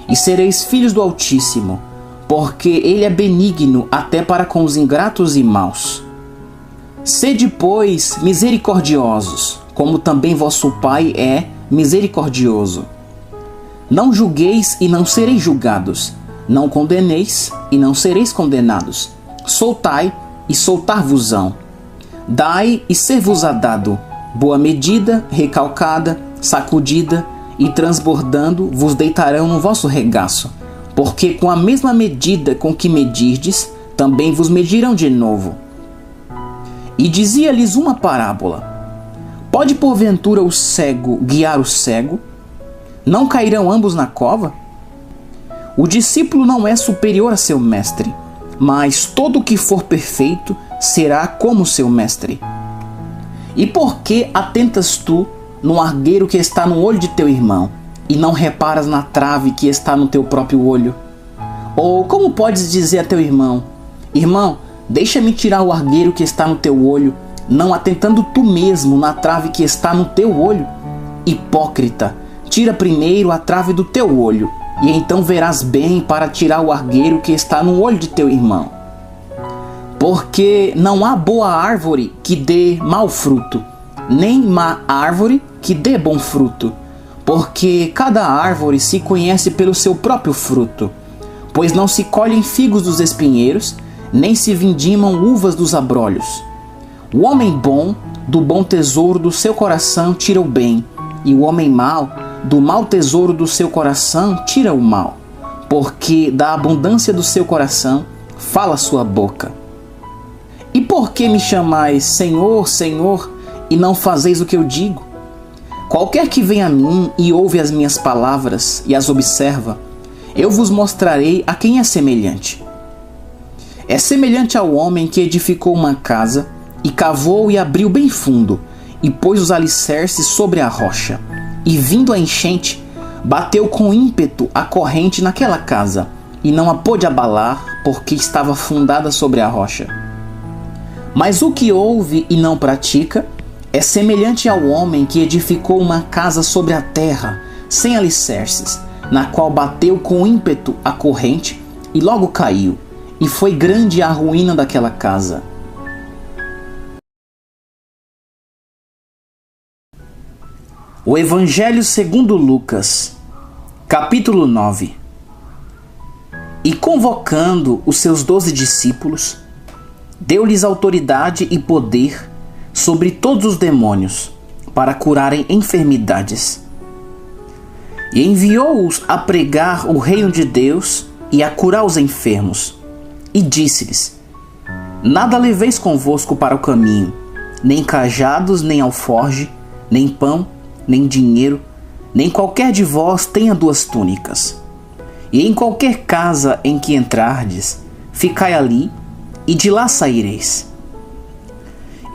e sereis filhos do Altíssimo, porque ele é benigno até para com os ingratos e maus. Sede, pois, misericordiosos, como também vosso Pai é misericordioso. Não julgueis e não sereis julgados, não condeneis e não sereis condenados. Soltai e soltar-vos-ão. Dai e ser-vos-á dado. Boa medida, recalcada, sacudida e transbordando vos deitarão no vosso regaço. Porque com a mesma medida com que medirdes, também vos medirão de novo. E dizia-lhes uma parábola: Pode porventura o cego guiar o cego? Não cairão ambos na cova? O discípulo não é superior a seu mestre, mas todo o que for perfeito será como seu mestre. E por que atentas tu no argueiro que está no olho de teu irmão, e não reparas na trave que está no teu próprio olho? Ou como podes dizer a teu irmão: Irmão, deixa-me tirar o argueiro que está no teu olho, não atentando tu mesmo na trave que está no teu olho? Hipócrita, tira primeiro a trave do teu olho, e então verás bem para tirar o argueiro que está no olho de teu irmão. Porque não há boa árvore que dê mau fruto, nem má árvore que dê bom fruto. Porque cada árvore se conhece pelo seu próprio fruto. Pois não se colhem figos dos espinheiros, nem se vindimam uvas dos abrolhos. O homem bom, do bom tesouro do seu coração, tira o bem, e o homem mau, do mau tesouro do seu coração, tira o mal, porque da abundância do seu coração fala a sua boca. E por que me chamais Senhor, Senhor, e não fazeis o que eu digo? Qualquer que vem a mim e ouve as minhas palavras e as observa, eu vos mostrarei a quem é semelhante. É semelhante ao homem que edificou uma casa e cavou e abriu bem fundo e pôs os alicerces sobre a rocha. E vindo a enchente, bateu com ímpeto a corrente naquela casa e não a pôde abalar, porque estava fundada sobre a rocha. Mas o que ouve e não pratica é semelhante ao homem que edificou uma casa sobre a terra, sem alicerces, na qual bateu com ímpeto a corrente e logo caiu, e foi grande a ruína daquela casa. O Evangelho segundo Lucas, capítulo 9. E convocando os seus 12 discípulos, deu-lhes autoridade e poder sobre todos os demônios, para curarem enfermidades. E enviou-os a pregar o reino de Deus e a curar os enfermos. E disse-lhes: Nada leveis convosco para o caminho, nem cajados, nem alforge, nem pão, nem dinheiro, nem qualquer de vós tenha 2 túnicas. E em qualquer casa em que entrardes, ficai ali, e de lá saireis.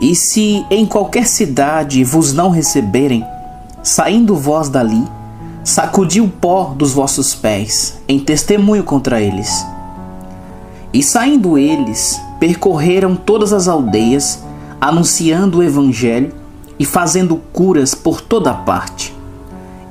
E se em qualquer cidade vos não receberem, saindo vós dali, sacudi o pó dos vossos pés, em testemunho contra eles. E saindo eles, percorreram todas as aldeias, anunciando o evangelho e fazendo curas por toda parte.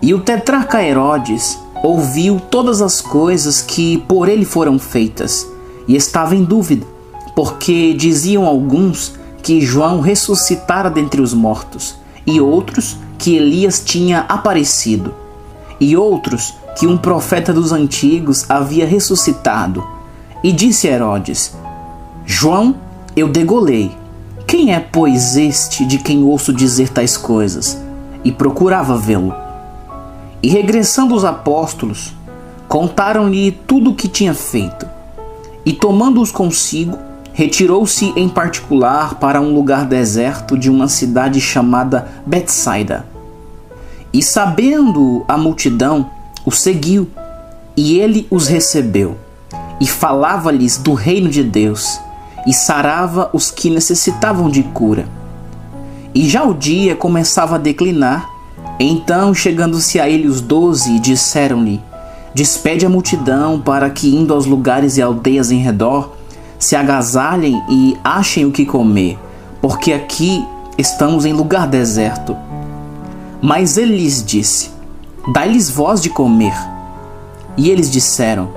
E o tetrarca Herodes ouviu todas as coisas que por ele foram feitas, e estava em dúvida, porque diziam alguns que João ressuscitara dentre os mortos, e outros que Elias tinha aparecido, e outros que um profeta dos antigos havia ressuscitado. E disse Herodes: João eu degolei. Quem é, pois, este de quem ouço dizer tais coisas? E procurava vê-lo. E regressando os apóstolos, contaram-lhe tudo o que tinha feito. E tomando-os consigo, retirou-se em particular para um lugar deserto de uma cidade chamada Betsaida. E sabendo a multidão, o seguiu, e ele os recebeu, e falava-lhes do reino de Deus, e sarava os que necessitavam de cura. E já o dia começava a declinar, então chegando-se a ele os 12, disseram-lhe: Despede a multidão para que, indo aos lugares e aldeias em redor, se agasalhem e achem o que comer, porque aqui estamos em lugar deserto. Mas ele lhes disse: Dai-lhes vós de comer. E eles disseram: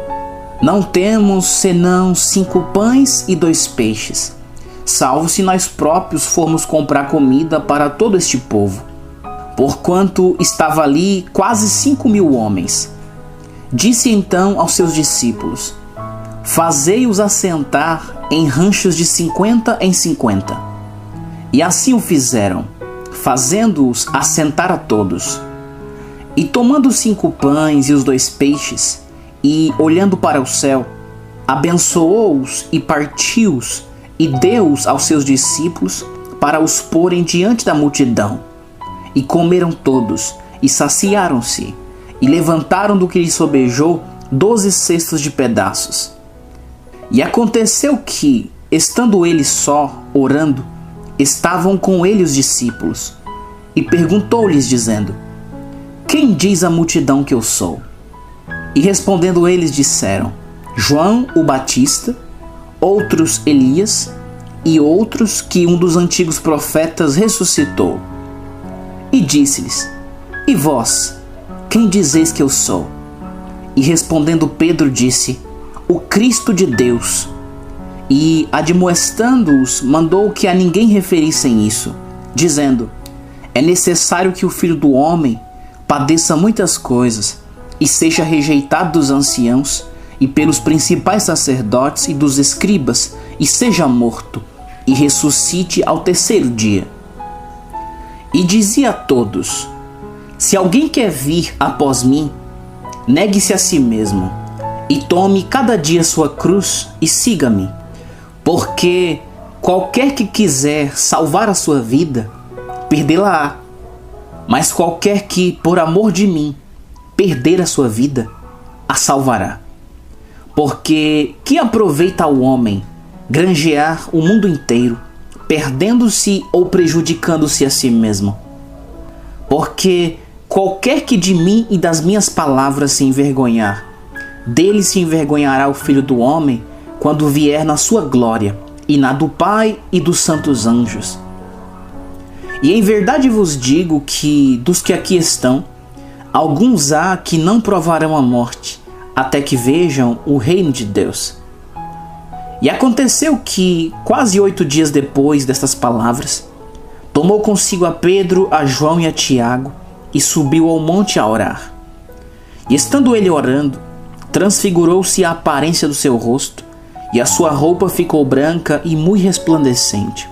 Não temos senão 5 pães e 2 peixes, salvo se nós próprios formos comprar comida para todo este povo, porquanto estava ali quase 5.000 homens. Disse então aos seus discípulos: Fazei-os assentar em ranchos de 50 em 50. E assim o fizeram, fazendo-os assentar a todos. E tomando os 5 pães e os 2 peixes, e olhando para o céu, abençoou-os e partiu-os, e deu-os aos seus discípulos para os porem diante da multidão. E comeram todos, e saciaram-se, e levantaram do que lhes sobejou 12 cestos de pedaços. E aconteceu que, estando ele só, orando, estavam com ele os discípulos, e perguntou-lhes, dizendo: Quem diz a multidão que eu sou? E respondendo eles disseram: João o Batista, outros Elias, e outros que um dos antigos profetas ressuscitou. E disse-lhes: E vós, quem dizeis que eu sou? E respondendo Pedro disse: O Cristo de Deus. E, admoestando-os, mandou que a ninguém referissem isso, dizendo: É necessário que o Filho do Homem padeça muitas coisas, e seja rejeitado dos anciãos, e pelos principais sacerdotes e dos escribas, e seja morto, e ressuscite ao 3º dia. E dizia a todos: Se alguém quer vir após mim, negue-se a si mesmo, e tome cada dia sua cruz, e siga-me. Porque qualquer que quiser salvar a sua vida, perdê-la-á. Mas qualquer que, por amor de mim, perder a sua vida, a salvará. Porque que aproveita ao homem granjear o mundo inteiro, perdendo-se ou prejudicando-se a si mesmo? Porque qualquer que de mim e das minhas palavras se envergonhar, dele se envergonhará o Filho do Homem quando vier na sua glória e na do Pai e dos santos anjos. E em verdade vos digo que, dos que aqui estão, alguns há que não provarão a morte, até que vejam o reino de Deus. E aconteceu que, quase 8 dias depois destas palavras, tomou consigo a Pedro, a João e a Tiago, e subiu ao monte a orar. E estando ele orando, transfigurou-se a aparência do seu rosto, e a sua roupa ficou branca e muito resplandecente.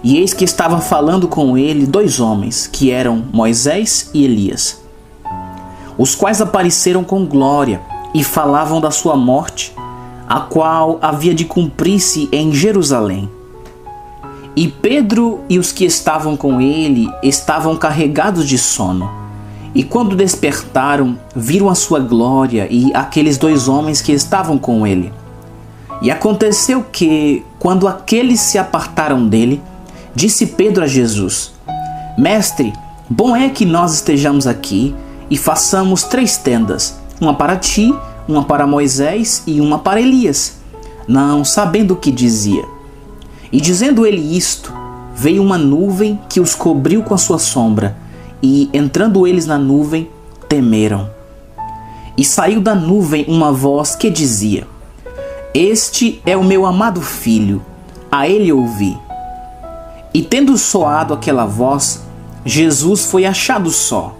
E eis que estava falando com ele 2 homens, que eram Moisés e Elias, os quais apareceram com glória e falavam da sua morte, a qual havia de cumprir-se em Jerusalém. E Pedro e os que estavam com ele estavam carregados de sono. E quando despertaram, viram a sua glória e aqueles 2 homens que estavam com ele. E aconteceu que, quando aqueles se apartaram dele, disse Pedro a Jesus: Mestre, bom é que nós estejamos aqui e façamos 3 tendas, uma para ti, uma para Moisés e uma para Elias, não sabendo o que dizia. E dizendo ele isto, veio uma nuvem que os cobriu com a sua sombra, e entrando eles na nuvem, temeram. E saiu da nuvem uma voz que dizia: Este é o meu amado filho, a ele ouvi. E tendo soado aquela voz, Jesus foi achado só,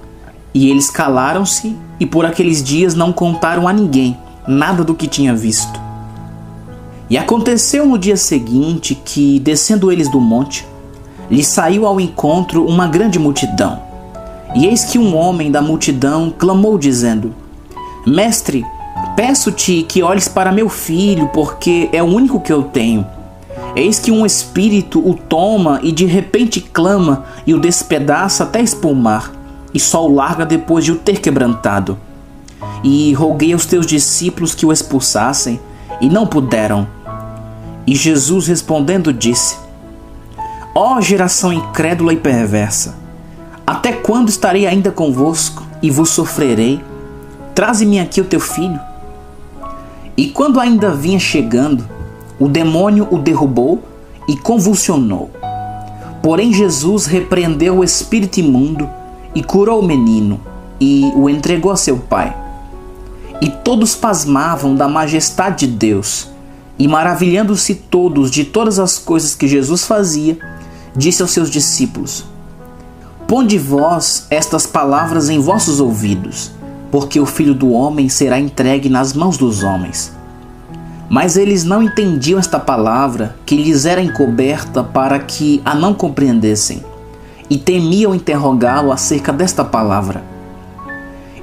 e eles calaram-se, e por aqueles dias não contaram a ninguém nada do que tinha visto. E aconteceu no dia seguinte que, descendo eles do monte, lhes saiu ao encontro uma grande multidão. E eis que um homem da multidão clamou dizendo: Mestre, peço-te que olhes para meu filho, porque é o único que eu tenho. Eis que um espírito o toma e de repente clama e o despedaça até espumar, e só o larga depois de o ter quebrantado. E roguei aos teus discípulos que o expulsassem, e não puderam. E Jesus respondendo disse: Ó geração incrédula e perversa, até quando estarei ainda convosco e vos sofrerei? Traze-me aqui o teu filho. E quando ainda vinha chegando, o demônio o derrubou e convulsionou. Porém Jesus repreendeu o espírito imundo e curou o menino, e o entregou a seu pai. E todos pasmavam da majestade de Deus, e maravilhando-se todos de todas as coisas que Jesus fazia, disse aos seus discípulos: Ponde vós estas palavras em vossos ouvidos, porque o Filho do Homem será entregue nas mãos dos homens. Mas eles não entendiam esta palavra que lhes era encoberta para que a não compreendessem, e temiam interrogá-lo acerca desta palavra.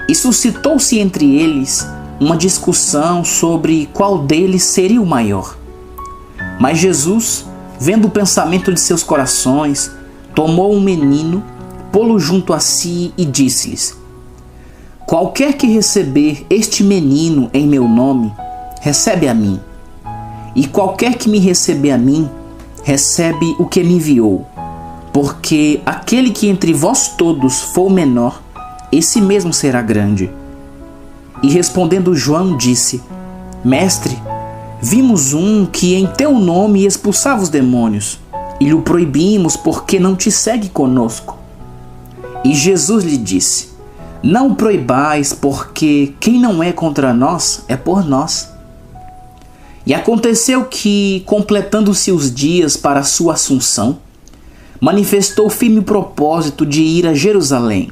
E suscitou-se entre eles uma discussão sobre qual deles seria o maior. Mas Jesus, vendo o pensamento de seus corações, tomou um menino, pô-lo junto a si e disse-lhes: Qualquer que receber este menino em meu nome, recebe a mim. E qualquer que me receber a mim, recebe o que me enviou. Porque aquele que entre vós todos for o menor, esse mesmo será grande. E respondendo João disse: Mestre, vimos um que em teu nome expulsava os demônios, e lhe proibimos porque não te segue conosco. E Jesus lhe disse: Não proibais, porque quem não é contra nós é por nós. E aconteceu que, completando-se os dias para a sua assunção, manifestou firme propósito de ir a Jerusalém,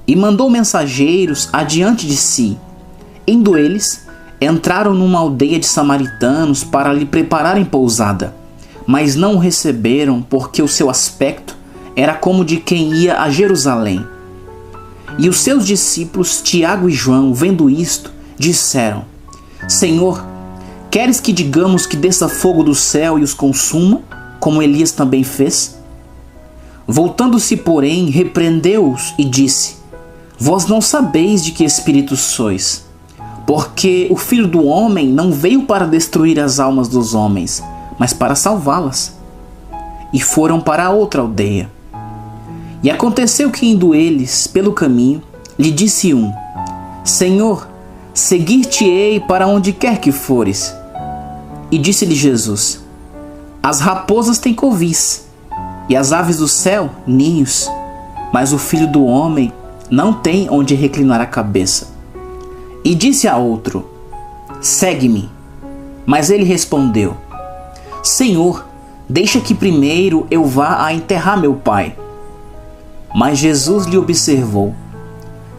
e mandou mensageiros adiante de si. Indo eles, entraram numa aldeia de samaritanos para lhe prepararem pousada, mas não o receberam, porque o seu aspecto era como de quem ia a Jerusalém. E os seus discípulos, Tiago e João, vendo isto, disseram: Senhor, queres que digamos que desça fogo do céu e os consuma, como Elias também fez? Voltando-se, porém, repreendeu-os e disse: Vós não sabeis de que espírito sois, porque o Filho do Homem não veio para destruir as almas dos homens, mas para salvá-las. E foram para outra aldeia. E aconteceu que, indo eles pelo caminho, lhe disse um: Senhor, seguir-te-ei para onde quer que fores. E disse-lhe Jesus: As raposas têm covis, e as aves do céu ninhos, mas o Filho do Homem não tem onde reclinar a cabeça. E disse a outro: Segue-me. Mas ele respondeu: Senhor, deixa que primeiro eu vá a enterrar meu pai. Mas Jesus lhe observou: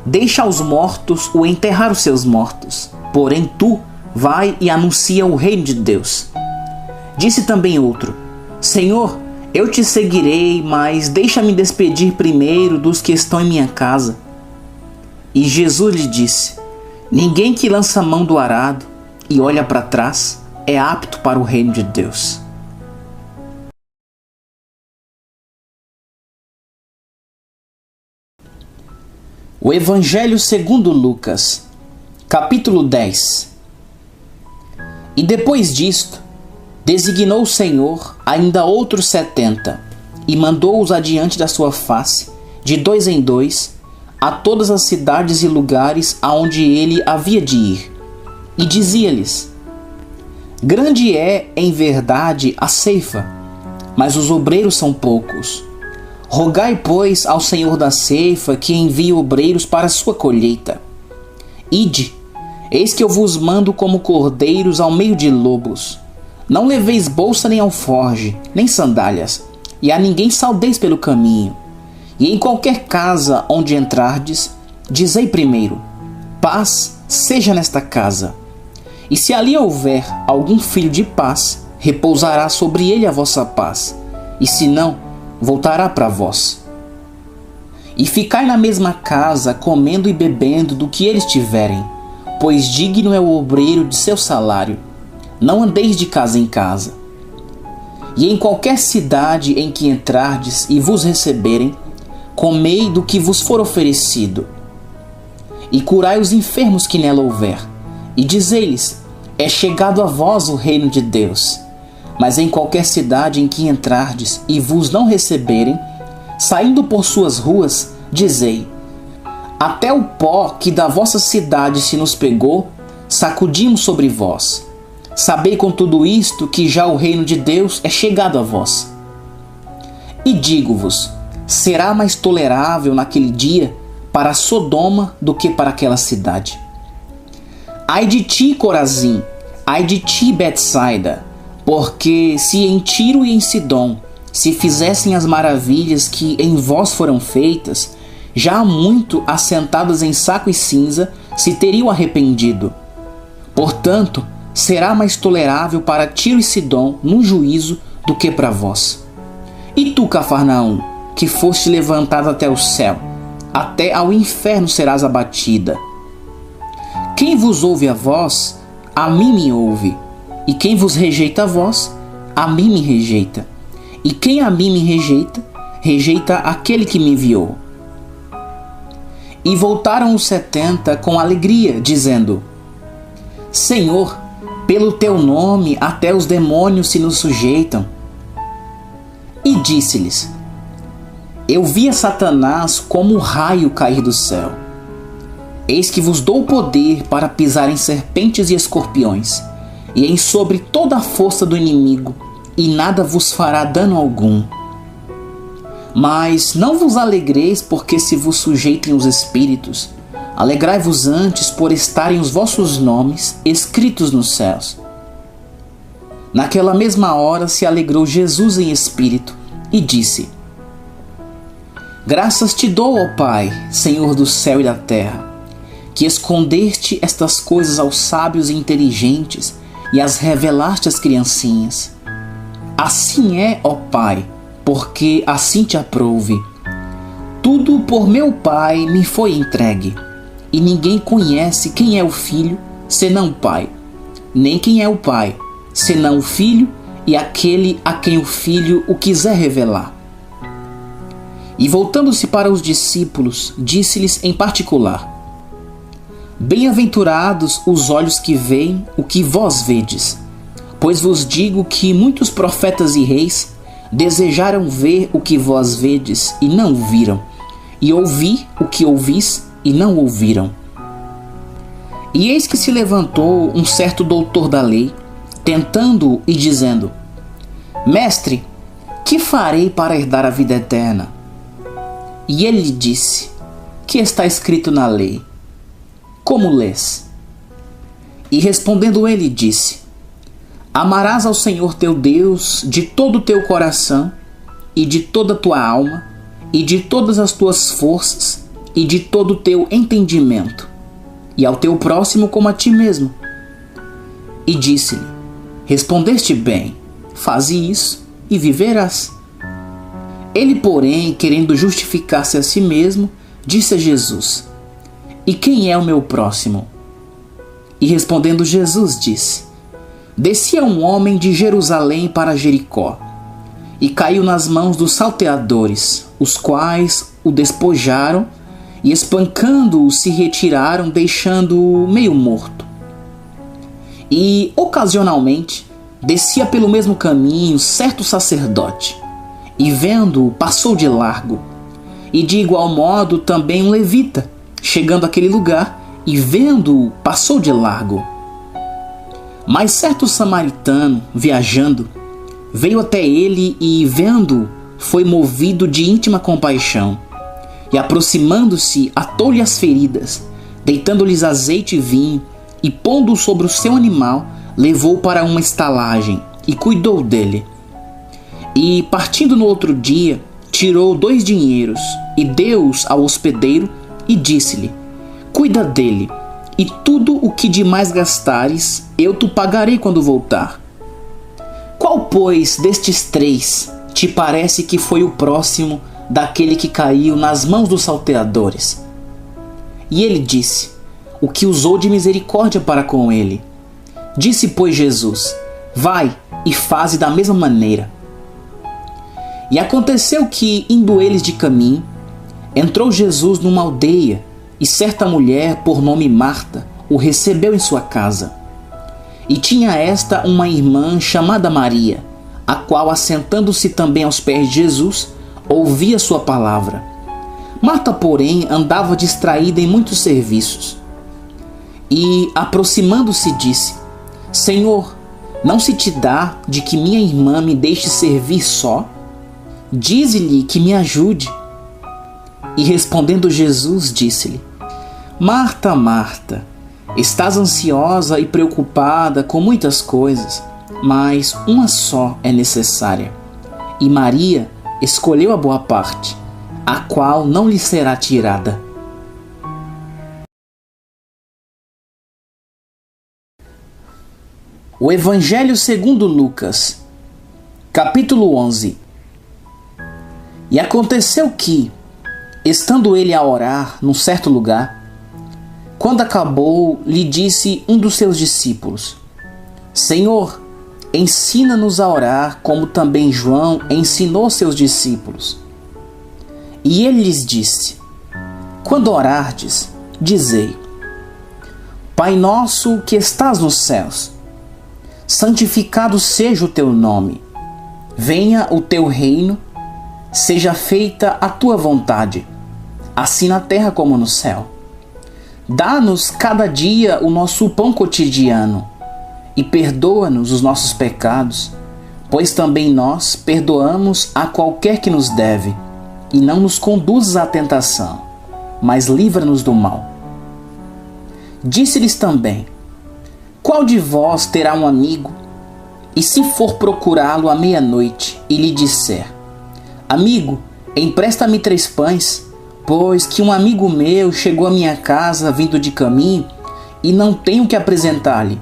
Deixa aos mortos o enterrar os seus mortos, porém tu vai e anuncia o reino de Deus. Disse também outro: Senhor, eu te seguirei, mas deixa-me despedir primeiro dos que estão em minha casa. E Jesus lhe disse: Ninguém que lança a mão do arado e olha para trás é apto para o reino de Deus. O Evangelho segundo Lucas, capítulo 10. E depois disto, designou o Senhor ainda outros 70, e mandou-os adiante da sua face, de 2 em 2, a todas as cidades e lugares aonde ele havia de ir. E dizia-lhes: Grande é, em verdade, a ceifa, mas os obreiros são poucos. Rogai, pois, ao Senhor da ceifa que envie obreiros para a sua colheita. Ide, eis que eu vos mando como cordeiros ao meio de lobos. Não leveis bolsa nem alforge, nem sandálias, e a ninguém saudeis pelo caminho. E em qualquer casa onde entrardes, dizei primeiro: Paz seja nesta casa. E se ali houver algum filho de paz, repousará sobre ele a vossa paz, e se não, voltará para vós. E ficai na mesma casa, comendo e bebendo do que eles tiverem, pois digno é o obreiro de seu salário. Não andeis de casa em casa. E em qualquer cidade em que entrardes e vos receberem, comei do que vos for oferecido. E curai os enfermos que nela houver, e dizei-lhes: É chegado a vós o reino de Deus. Mas em qualquer cidade em que entrardes e vos não receberem, saindo por suas ruas, dizei: Até o pó que da vossa cidade se nos pegou, sacudimos sobre vós. Sabei com tudo isto que já o reino de Deus é chegado a vós. E digo-vos: será mais tolerável naquele dia para Sodoma do que para aquela cidade. Ai de ti, Corazim! Ai de ti, Betsaida! Porque se em Tiro e em Sidom se fizessem as maravilhas que em vós foram feitas, já há muito assentadas em saco e cinza se teriam arrependido. Portanto, será mais tolerável para Tiro e Sidom no juízo do que para vós. E tu, Cafarnaum, que foste levantado até o céu, até ao inferno serás abatida. Quem vos ouve a vós, a mim me ouve. E quem vos rejeita a vós, a mim me rejeita. E quem a mim me rejeita, rejeita aquele que me enviou. E voltaram os 70 com alegria, dizendo: Senhor, pelo teu nome até os demônios se nos sujeitam. E disse-lhes: Eu via Satanás como um raio cair do céu. Eis que vos dou poder para pisar em serpentes e escorpiões, e em sobre toda a força do inimigo, e nada vos fará dano algum. Mas não vos alegreis porque se vos sujeitem os espíritos, alegrai-vos antes por estarem os vossos nomes escritos nos céus. Naquela mesma hora se alegrou Jesus em espírito e disse: Graças te dou, ó Pai, Senhor do céu e da terra, que escondeste estas coisas aos sábios e inteligentes e as revelaste às criancinhas. Assim é, ó Pai, porque assim te aprouve. Tudo por meu Pai me foi entregue, e ninguém conhece quem é o Filho, senão o Pai, nem quem é o Pai, senão o Filho e aquele a quem o Filho o quiser revelar. E voltando-se para os discípulos, disse-lhes em particular: Bem-aventurados os olhos que veem o que vós vedes, pois vos digo que muitos profetas e reis desejaram ver o que vós vedes e não viram, e ouvir o que ouvis e não ouviram. E eis que se levantou um certo doutor da lei, tentando-o e dizendo: Mestre, que farei para herdar a vida eterna? E ele lhe disse: Que está escrito na lei? Como lês? E respondendo ele disse: Amarás ao Senhor teu Deus de todo o teu coração, e de toda a tua alma, e de todas as tuas forças, e de todo o teu entendimento, e ao teu próximo como a ti mesmo. E disse-lhe: Respondeste bem, faze isso e viverás. Ele, porém, querendo justificar-se a si mesmo, disse a Jesus: E quem é o meu próximo? E respondendo Jesus disse: Descia um homem de Jerusalém para Jericó, e caiu nas mãos dos salteadores, os quais o despojaram, e espancando-o se retiraram, deixando-o meio morto. E, ocasionalmente, descia pelo mesmo caminho certo sacerdote, e vendo-o passou de largo. E de igual modo também um levita, chegando àquele lugar, e vendo-o passou de largo. Mas certo samaritano, viajando, veio até ele e, vendo-o, foi movido de íntima compaixão. E aproximando-se, atou-lhe as feridas, deitando-lhes azeite e vinho, e pondo-o sobre o seu animal, levou-o para uma estalagem, e cuidou dele. E, partindo no outro dia, tirou 2 dinheiros, e deu-os ao hospedeiro, e disse-lhe: Cuida dele, e tudo o que demais gastares, eu te pagarei quando voltar. Qual, pois, destes 3 te parece que foi o próximo daquele que caiu nas mãos dos salteadores? E ele disse: O que usou de misericórdia para com ele. Disse, pois, Jesus: Vai e faze da mesma maneira. E aconteceu que, indo eles de caminho, entrou Jesus numa aldeia, e certa mulher, por nome Marta, o recebeu em sua casa. E tinha esta uma irmã chamada Maria, a qual, assentando-se também aos pés de Jesus, ouvia sua palavra. Marta, porém, andava distraída em muitos serviços. E, aproximando-se, disse: Senhor, não se te dá de que minha irmã me deixe servir só? Dize-lhe que me ajude. E respondendo Jesus, disse-lhe: Marta, Marta, estás ansiosa e preocupada com muitas coisas, mas uma só é necessária. E Maria escolheu a boa parte, a qual não lhe será tirada. O Evangelho segundo Lucas, capítulo 11. E aconteceu que, estando ele a orar num certo lugar, quando acabou, lhe disse um dos seus discípulos: Senhor, ensina-nos a orar, como também João ensinou seus discípulos. E ele lhes disse: Quando orardes, dizei: Pai nosso que estás nos céus, santificado seja o teu nome. Venha o teu reino, seja feita a tua vontade, assim na terra como no céu. Dá-nos cada dia o nosso pão cotidiano, e perdoa-nos os nossos pecados, pois também nós perdoamos a qualquer que nos deve, e não nos conduzas à tentação, mas livra-nos do mal. Disse-lhes também: Qual de vós terá um amigo, e se for procurá-lo à meia-noite, e lhe disser: Amigo, empresta-me 3 pães, pois que um amigo meu chegou à minha casa vindo de caminho, e não tenho que apresentar-lhe?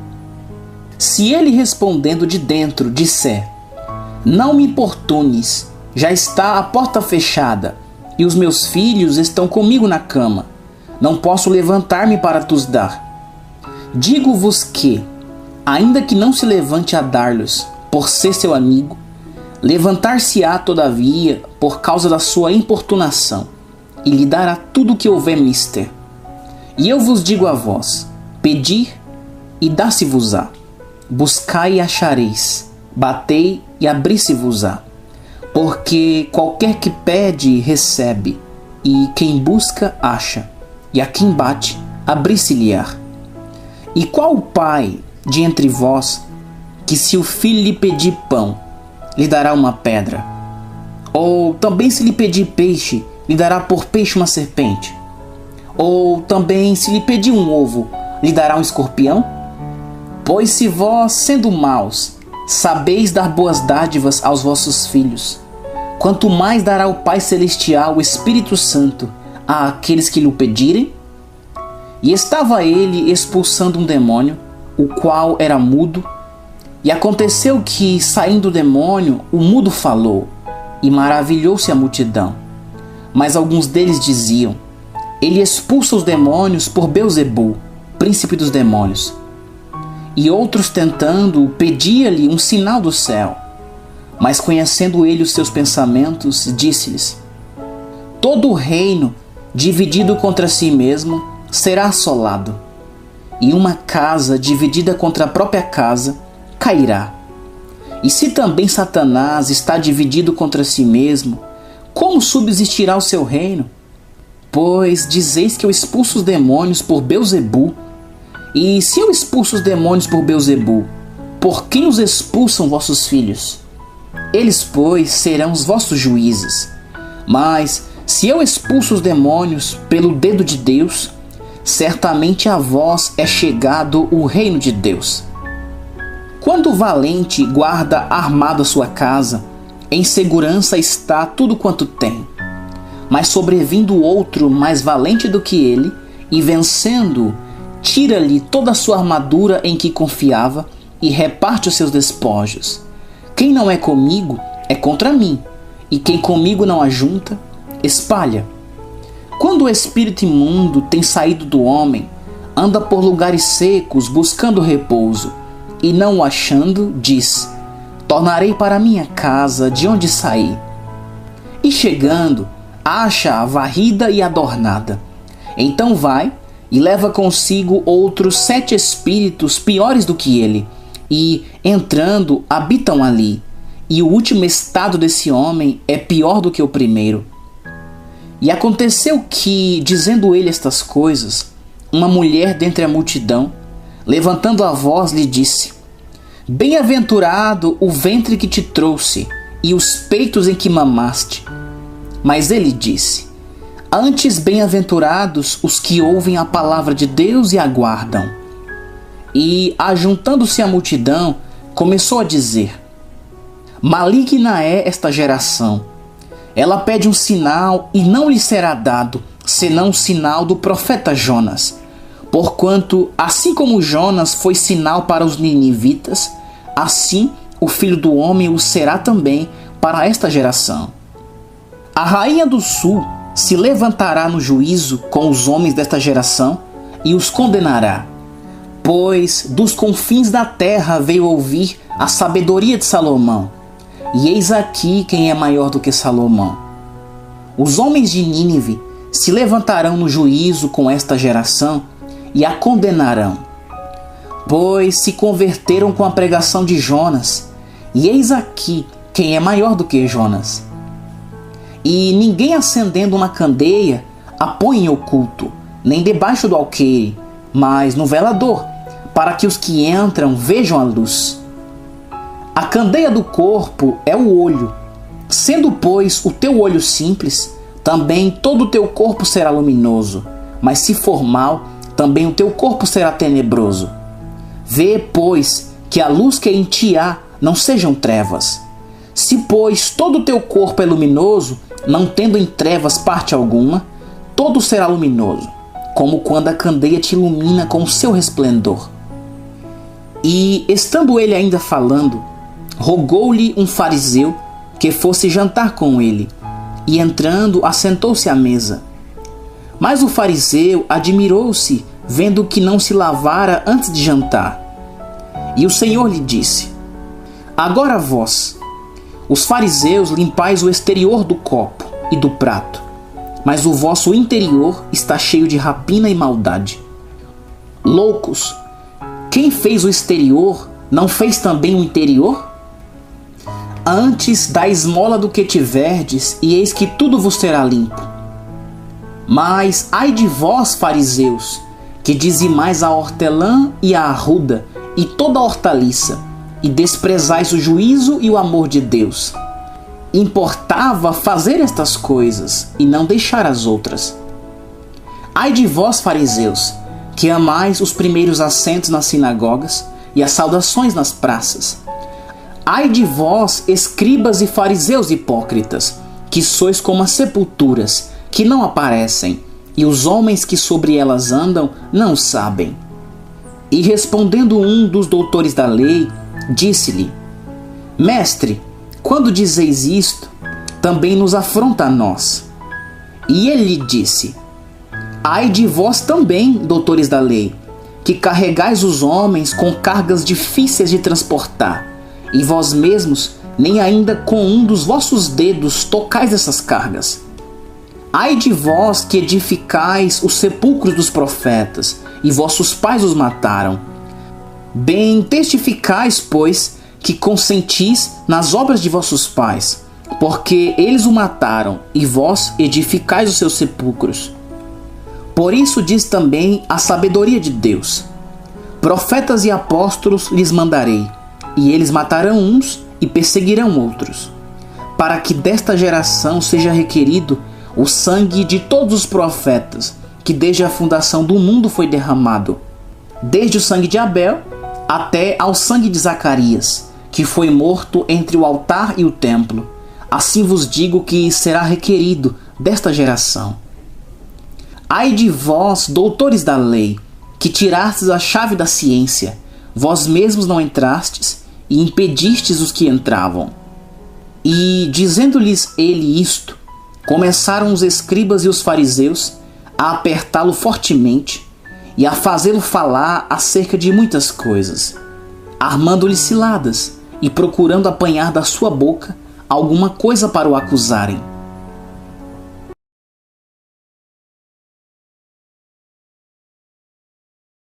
Se ele respondendo de dentro disser: Não me importunes, já está a porta fechada, e os meus filhos estão comigo na cama, não posso levantar-me para tos dar. Digo-vos que, ainda que não se levante a dar-lhes, por ser seu amigo, Levantar-se-á, todavia, por causa da sua importunação, e lhe dará tudo o que houver mister. E eu vos digo a vós: pedi, e dá-se-vos-á. Buscai e achareis. Batei, e abri-se-vos-á. Porque qualquer que pede, recebe, e quem busca, acha, e a quem bate, abri-se-lhe-á. E qual o pai de entre vós, que se o filho lhe pedir pão, lhe dará uma pedra? Ou também se lhe pedir peixe, lhe dará por peixe uma serpente? Ou também se lhe pedir um ovo, lhe dará um escorpião? Pois se vós, sendo maus, sabeis dar boas dádivas aos vossos filhos, quanto mais dará o Pai Celestial o Espírito Santo àqueles que lhe pedirem? E estava ele expulsando um demônio, o qual era mudo. E aconteceu que, saindo o demônio, o mudo falou, e maravilhou-se a multidão. Mas alguns deles diziam: ele expulsa os demônios por Belzebu, príncipe dos demônios. E outros, tentando, pedia-lhe um sinal do céu. Mas conhecendo ele os seus pensamentos, disse-lhes: todo o reino dividido contra si mesmo será assolado, e uma casa dividida contra a própria casa cairá. E se também Satanás está dividido contra si mesmo, como subsistirá o seu reino? Pois dizeis que eu expulso os demônios por Belzebu. E se eu expulso os demônios por Belzebu, por quem os expulsam vossos filhos? Eles, pois, serão os vossos juízes. Mas se eu expulso os demônios pelo dedo de Deus, certamente a vós é chegado o reino de Deus. Quando o valente guarda armado a sua casa, em segurança está tudo quanto tem. Mas sobrevindo outro mais valente do que ele, e vencendo-o, tira-lhe toda a sua armadura em que confiava e reparte os seus despojos. Quem não é comigo é contra mim, e quem comigo não ajunta, espalha. Quando o espírito imundo tem saído do homem, anda por lugares secos buscando repouso, e não o achando, diz: tornarei para minha casa de onde saí. E chegando, acha-a varrida e adornada. Então vai e leva consigo outros 7 espíritos piores do que ele, e, entrando, habitam ali. E o último estado desse homem é pior do que o primeiro. E aconteceu que, dizendo ele estas coisas, uma mulher dentre a multidão, levantando a voz, lhe disse: bem-aventurado o ventre que te trouxe, e os peitos em que mamaste. Mas ele disse: antes bem-aventurados os que ouvem a palavra de Deus e aguardam. E, ajuntando-se a multidão, começou a dizer: maligna é esta geração. Ela pede um sinal e não lhe será dado, senão o sinal do profeta Jonas. Porquanto, assim como Jonas foi sinal para os ninivitas, assim o Filho do Homem o será também para esta geração. A rainha do sul se levantará no juízo com os homens desta geração e os condenará. Pois dos confins da terra veio ouvir a sabedoria de Salomão. E eis aqui quem é maior do que Salomão. Os homens de Nínive se levantarão no juízo com esta geração e a condenarão. Pois se converteram com a pregação de Jonas, e eis aqui quem é maior do que Jonas. E ninguém acendendo uma candeia a põe em oculto, nem debaixo do alqueire, mas no velador, para que os que entram vejam a luz. A candeia do corpo é o olho. Sendo, pois, o teu olho simples, também todo o teu corpo será luminoso. Mas se for mau, também o teu corpo será tenebroso. Vê, pois, que a luz que em ti há não sejam trevas. Se, pois, todo o teu corpo é luminoso, não tendo em trevas parte alguma, todo será luminoso, como quando a candeia te ilumina com o seu resplendor. E, estando ele ainda falando, rogou-lhe um fariseu que fosse jantar com ele, e entrando, assentou-se à mesa. Mas o fariseu admirou-se, vendo que não se lavara antes de jantar. E o Senhor lhe disse: agora vós, Os fariseus limpais o exterior do copo e do prato, mas o vosso interior está cheio de rapina e maldade. Loucos, quem fez o exterior, não fez também o interior? Antes dá esmola do que tiverdes, e eis que tudo vos será limpo. Mas ai de vós, fariseus, que dizimais a hortelã e a arruda, e toda a hortaliça, e desprezais o juízo e o amor de Deus. Importava fazer estas coisas, e não deixar as outras. Ai de vós, fariseus, que amais os primeiros assentos nas sinagogas, e as saudações nas praças. Ai de vós, escribas e fariseus hipócritas, que sois como as sepulturas, que não aparecem, e os homens que sobre elas andam não sabem. E respondendo um dos doutores da lei, disse-lhe: Mestre, quando dizeis isto, também nos afronta a nós. E ele lhe disse: Ai de vós também, doutores da lei, que carregais os homens com cargas difíceis de transportar, e vós mesmos nem ainda com um dos vossos dedos tocais essas cargas. Ai de vós que edificais os sepulcros dos profetas, e vossos pais os mataram. Bem testificais, pois, que consentis nas obras de vossos pais, porque eles o mataram, e vós edificais os seus sepulcros. Por isso diz também a sabedoria de Deus: Profetas e apóstolos lhes mandarei, e eles matarão uns e perseguirão outros, para que desta geração seja requerido o sangue de todos os profetas, que desde a fundação do mundo foi derramado, desde o sangue de Abel até ao sangue de Zacarias, que foi morto entre o altar e o templo. Assim vos digo que será requerido desta geração. Ai de vós, doutores da lei, que tirastes a chave da ciência, vós mesmos não entrastes e impedistes os que entravam. E, dizendo-lhes ele isto, começaram os escribas e os fariseus a apertá-lo fortemente e a fazê-lo falar acerca de muitas coisas, armando-lhe ciladas e procurando apanhar da sua boca alguma coisa para o acusarem.